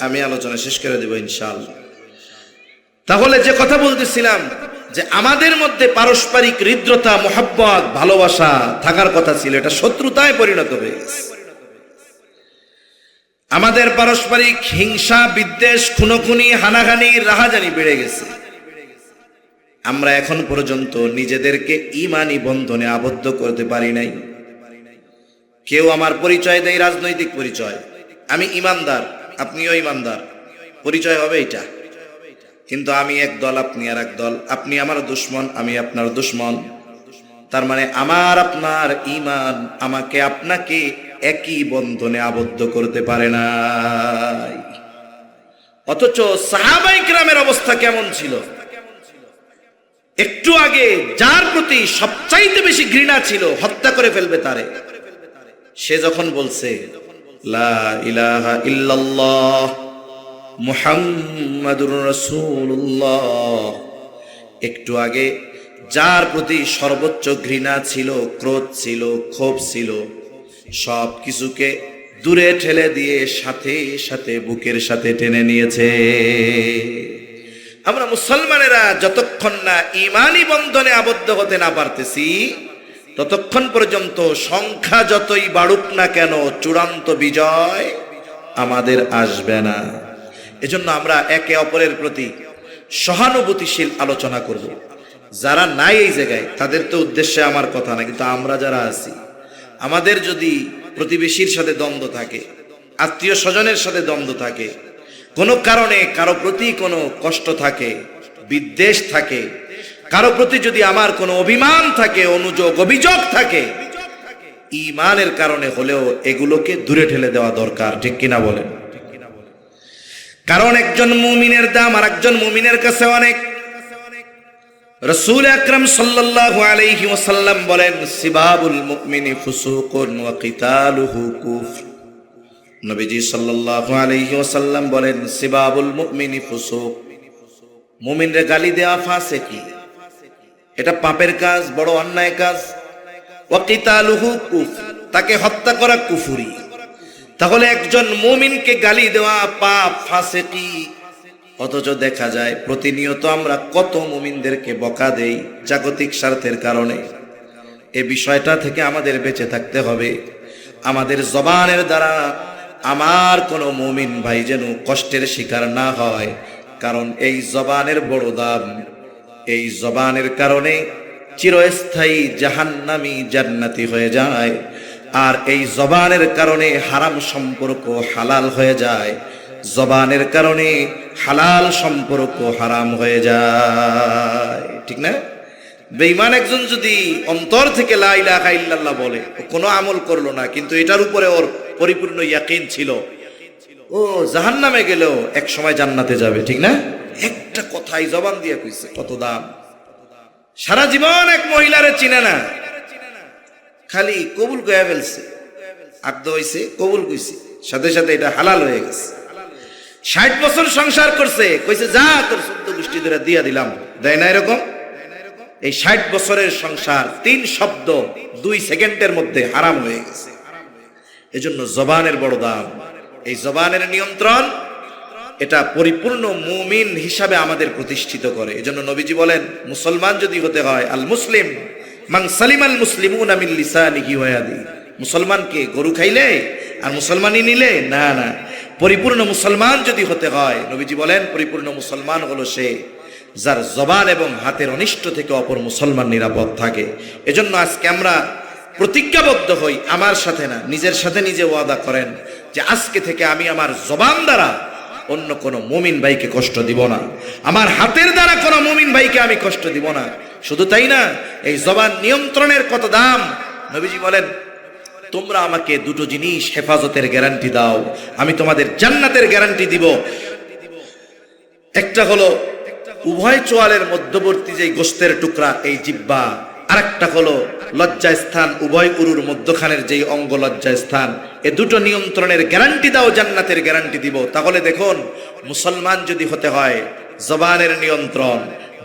আমি আলোচনা শেষ করে দেব ইনশাআল্লাহ। তাহলে যে কথা বলতেছিলাম, যে আমাদের মধ্যে পারস্পরিক হৃদ্রতা, মোহাব্বত, ভালোবাসা থাকার কথা ছিল, এটা শত্রুতায় পরিণত হয়ে গেছে। আমাদের পারস্পরিক হিংসা, বিদ্বেষ, খুনোখুনি, হানাহানি, রাহাজানি বেড়ে গেছে। আমরা এখন পর্যন্ত নিজেদেরকে ঈমানি বন্ধনে আবদ্ধ করতে পারি নাই। কেউ আমার পরিচয় দেয় রাজনৈতিক পরিচয়, আমি ইমানদার, আপনিও ইমানদার, পরিচয় হবে এটা। কিন্তু আমি এক দল, আপনি আর এক দল, আপনি আমার দুশ্মন, আমি আপনার দুশ্মন। তার মানে আমার আপনার ঈমান আমাকে আপনাকে একই বন্ধনে আবদ্ধ করতে পারে না। অথচ সাহাবায়ে কিরামের অবস্থা কেমন ছিল? একটু আগে যার প্রতি সবচাইতে বেশি ঘৃণা ছিল, হত্যা করে ফেলবে তারে, সে যখন বলছে লা ইলাহা ইল্লাল্লাহ মুহাম্মাদুর রাসূলুল্লাহ। একটু আগে যার প্রতি সর্বোচ্চ ঘৃণা ছিল, ক্রোধ ছিল, ক্ষোভ ছিল, সব কিছুকে দূরে ঠেলে দিয়ে সাথে সাথে বুকের সাথে টেনে নিয়েছে। আমরা মুসলমানেরা যতক্ষণ না ঈমানি বন্ধনে আবদ্ধ হতে না পারতেছি, ততক্ষণ পর্যন্ত সংখ্যা যতই বাড়ুক না কেন চূড়ান্ত বিজয় আমাদের আসবে না। এজন্য আমরা একে অপরের প্রতি সহানুভূতিশীল আলোচনা করব। যারা নাই এই জায়গায় তাদের তো উদ্দেশ্যে আমার কথা না, কিন্তু আমরা যারা আছি, আমাদের যদি প্রতিবেশীর সাথে দ্বন্দ্ব থাকে, আত্মীয় স্বজনের সাথে দ্বন্দ্ব থাকে, কোনো কারণে কারো প্রতি কোনো কষ্ট থাকে, বিদ্বেষ থাকে, কারো প্রতি যদি আমার কোনো অভিমান থাকে, অনুযোগ অভিযোগ থাকে, ঈমানের কারণে হলেও এগুলোকে দূরে ঠেলে দেওয়া দরকার। ঠিক কিনা বলেন? কারণ একজন মুমিনের দাম আর একজন মুমিনের কাছে অনেক। রাসূল আকরাম সাল্লাল্লাহু আলাইহি ওয়াসাল্লাম বলেন, সিবাবুল মুমিনি ফুসুকুন ওয়া কিতালুহু কুফর। নবীজি সাল্লাল্লাহু আলাইহি ওয়াসাল্লাম বলেন, সিবাবুল মুমিনি ফুসুক, মুমিনরে গালি দেওয়া ফাসিকি, এটা পাপের কাজ, বড় অন্যায় কাজ। ওয়া কিতালুহু কুফর, তাকে হত্যা করা কুফরি। তাহলে একজন মুমিনকে গালি দেওয়া পাপ, ফাসিকি। অথচ দেখা যায় প্রতিনিয়ত আমরা কত মুমিনদেরকে বকা দেই জাগতিক স্বার্থের কারণে। এই বিষয়টা থেকে আমাদের বেঁচে থাকতে হবে। আমাদের জবানের দ্বারা আমার কোনো মুমিন ভাই যেন কষ্টের শিকার না হয়, কারণ এই জবানের বড় দাম। এই জবানের কারণে চিরস্থায়ী জাহান্নামী জান্নাতি হয়ে যায়, আর এই জবানের কারণে হারাম সম্পর্ক হালাল হয়ে যায়, জবানের কারণে হালাল সম্পর্ক হারাম হয়ে যায়। ঠিক না? বেঈমান একজন যদি অন্তর থেকে লা ইলাহা ইল্লাল্লাহ বলে, কোনো আমল করলো না, কিন্তু এটার উপরে ওর পরিপূর্ণ ইয়াকিন ছিল, ও জাহান্নামে গেলেও এক সময় জান্নাতে যাবে। ঠিক না? একটা কথাই জবান দিয়ে কইছে, কত দাম। সারা জীবন এক মহিলারে চিনে না, খালি কবুল কইয়া ফেলছে, আব্দ হইছে, কবুল কইছে, সাথে সাথে এটা হালাল হয়ে গেছে। 60 বছর সংসার করছে, কইছে যা তোর 14 গোষ্ঠী ধরে দিয়া দিলাম, দেয় না এরকম? এই 60 বছরের সংসার 3 শব্দ 2 সেকেন্ডের মধ্যে হারাম হয়ে গেছে। এজন্য জবানের বড় দাম। এই জবানের নিয়ন্ত্রণ, এটা পরিপূর্ণ মুমিন হিসাবে আমাদের প্রতিষ্ঠিত করে। এজন্য নবীজি বলেন, মুসলমান যদি হতে হয়, আল মুসলিম মান সালিমাল মুসলিমুনা মিন লিসানিহি ওয়া ইয়াদিহি। মুসলমানকে গরু খাইলে আর মুসলমানই নিলে না, না। পরিপূর্ণ মুসলমান যদি হতে হয়, নবীজি বলেন পরিপূর্ণ মুসলমান হলো সে যার জবান এবং হাতের অনিষ্ট থেকে অপর মুসলমান নিরাপদ থাকে। এজন্য আজকে আমরা প্রতিজ্ঞাবদ্ধ হই, আমার সাথে না, নিজের সাথে নিজে ওয়াদা করেন যে আজকে থেকে আমি আমার জবান দ্বারা অন্য কোনো মুমিন ভাইকে কষ্ট দিব না, আমার হাতের দ্বারা কোনো মুমিন ভাইকে আমি কষ্ট দিব না। শুধু তাই না, এই জবান নিয়ন্ত্রণের কত দাম। নবীজি বলেন, তোমরা আমাকে দুটো জিনিস হেফাজতের গ্যারান্টি দাও, আমি তোমাদের জান্নাতের গ্যারান্টি দিব। একটা হলো উভয় চোয়ালের মধ্যবর্তী যে গোশতের টুকরা, এই জিহ্বা, আরেকটা হলো লজ্জা স্থান, উভয় উরুর মধ্যখানের যেই অঙ্গ লজ্জা স্থান। এই দুটো নিয়ন্ত্রণের গ্যারান্টি দাও, জান্নাতের গ্যারান্টি দিব। তাহলে দেখুন, মুসলমান যদি হতে হয় জবানের নিয়ন্ত্রণ,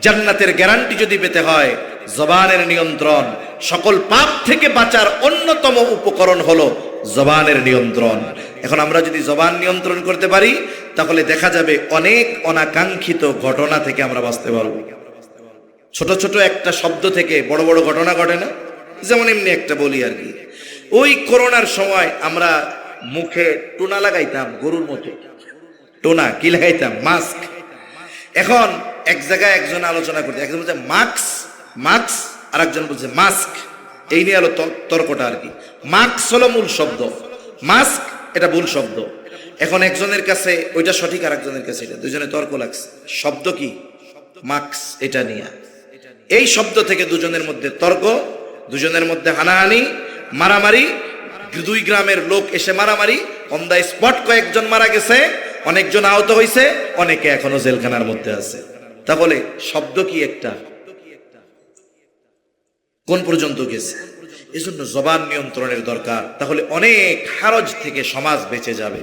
জান্নাতের গ্যারান্টি যদি পেতে হয় জবানের নিয়ন্ত্রণ। সকল পাপ থেকে বাঁচার অন্যতম উপকরণ হলো জবানের নিয়ন্ত্রণ। এখন আমরা যদি জবান নিয়ন্ত্রণ করতে পারি, তাহলে দেখা যাবে অনেক অনাকাঙ্ক্ষিত ঘটনা থেকে আমরা বাঁচতে পারবো। ছোট ছোট একটা শব্দ থেকে বড় বড় ঘটনা ঘটে না? যেমন এমনি একটা বলি আর কি, ওই করোনার সময় আমরা মুখে টোনা লাগাইতাম, গরুর মতো টোনা কি লাগাইতাম, মাস্ক। এখন এক জায়গায় একজন আলোচনা করতে, একজন বলছে মাস্ক মাস্ক, আর একজন বলছে মাস্ক। এই নিয়ে আলো তর্কটা আর কি। মাস্ক হলো মূল শব্দ, মাস্ক এটা ভুল শব্দ। এখন একজনের কাছে ওইটা সঠিক, আর একজনের কাছে এটা, দুজনে তর্ক লাগছে। শব্দ কি? মাস্ক, এটা নিয়ে এই শব্দ থেকে দুজনের মধ্যে তর্ক, দুজনের মধ্যে হানাহানি, মারামারি, 2 গ্রামের লোক এসে মারামারি, অন দ্য স্পট কয়েকজন মারা গেছে, অনেকজন আহত হয়েছে, অনেকে এখনো জেলখানার মধ্যে আছে। তাহলে শব্দ কি একটা? কোন পর্যন্ত গেছে? এজন্য জবান নিয়ন্ত্রণের দরকার। তাহলে অনেক হারজ থেকে সমাজ বেঁচে যাবে,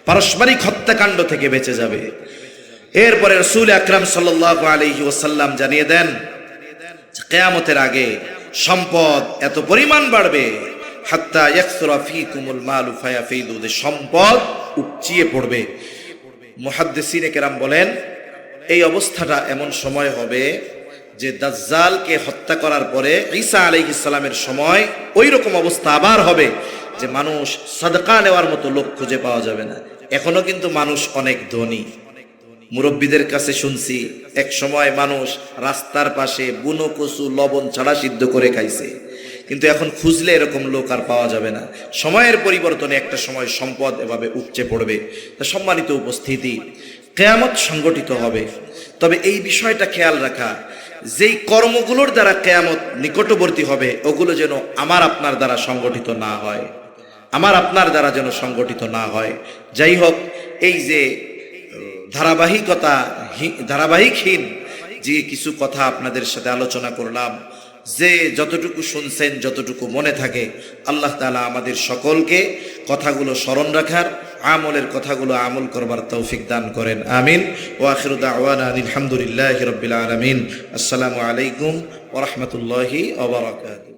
পারস্পরিক হত্যাকাণ্ড থেকে বেঁচে যাবে। এরপরে রাসূল আকরাম সাল্লাল্লাহু আলাইহি ওয়াসাল্লাম জানিয়ে দেন কিয়ামতের আগে সম্পদ এত পরিমাণ বাড়বে, হাত্তা ইয়াকসুরা ফীকুমুল মালু ফায়াফিদু, সম্পদ উপচিয়ে পড়বে। মুহাদ্দিসিনে কেরাম বলেন এই অবস্থাটা এমন সময় হবে যে দাজ্জালকে হত্যা করার পরে ঈসা আলাইহিস সালামের সময় ওই রকম অবস্থা আবার হবে যে মানুষ সাদকা নেওয়ার মতো লোক খুঁজে পাওয়া যাবে না। এখনো কিন্তু মানুষ অনেক ধনী। মুরব্বীদের কাছে শুনছি এক সময় মানুষ রাস্তার পাশে বুনো কচু লবণ ছাড়া সিদ্ধ করে খাইছে, কিন্তু এখন খুঁজলে এরকম লোক আর পাওয়া যাবে না। সময়ের পরিবর্তনে একটা সময় সম্পদ এভাবে উপচে পড়বে। তা সম্মানিত উপস্থিতি, কিয়ামত সংগঠিত হবে, তবে এই বিষয়টা খেয়াল রাখা যেই কর্মগুলোর দ্বারা কিয়ামত নিকটবর্তী হবে ওগুলো যেন আমার আপনার দ্বারা সংগঠিত না হয়, আমার আপনার দ্বারা যেন সংগঠিত না হয়। যাই হোক, এই যে ধারাবাহিকহীন যে কিছু কথা আপনাদের সাথে আলোচনা করলাম, যে যতটুকু শুনছেন যতটুকু মনে থাকে, আল্লাহ তাআলা আমাদের সকলকে কথাগুলো স্মরণ রাখার, আমলের কথাগুলো আমল করবার তৌফিক দান করেন, আমিন। ওয়া আখিরু দাওয়ানা আলহামদুলিল্লাহি রাব্বিল আলামিন। আসসালামু আলাইকুম ওয়া রাহমাতুল্লাহি ওয়া বারাকাতুহু।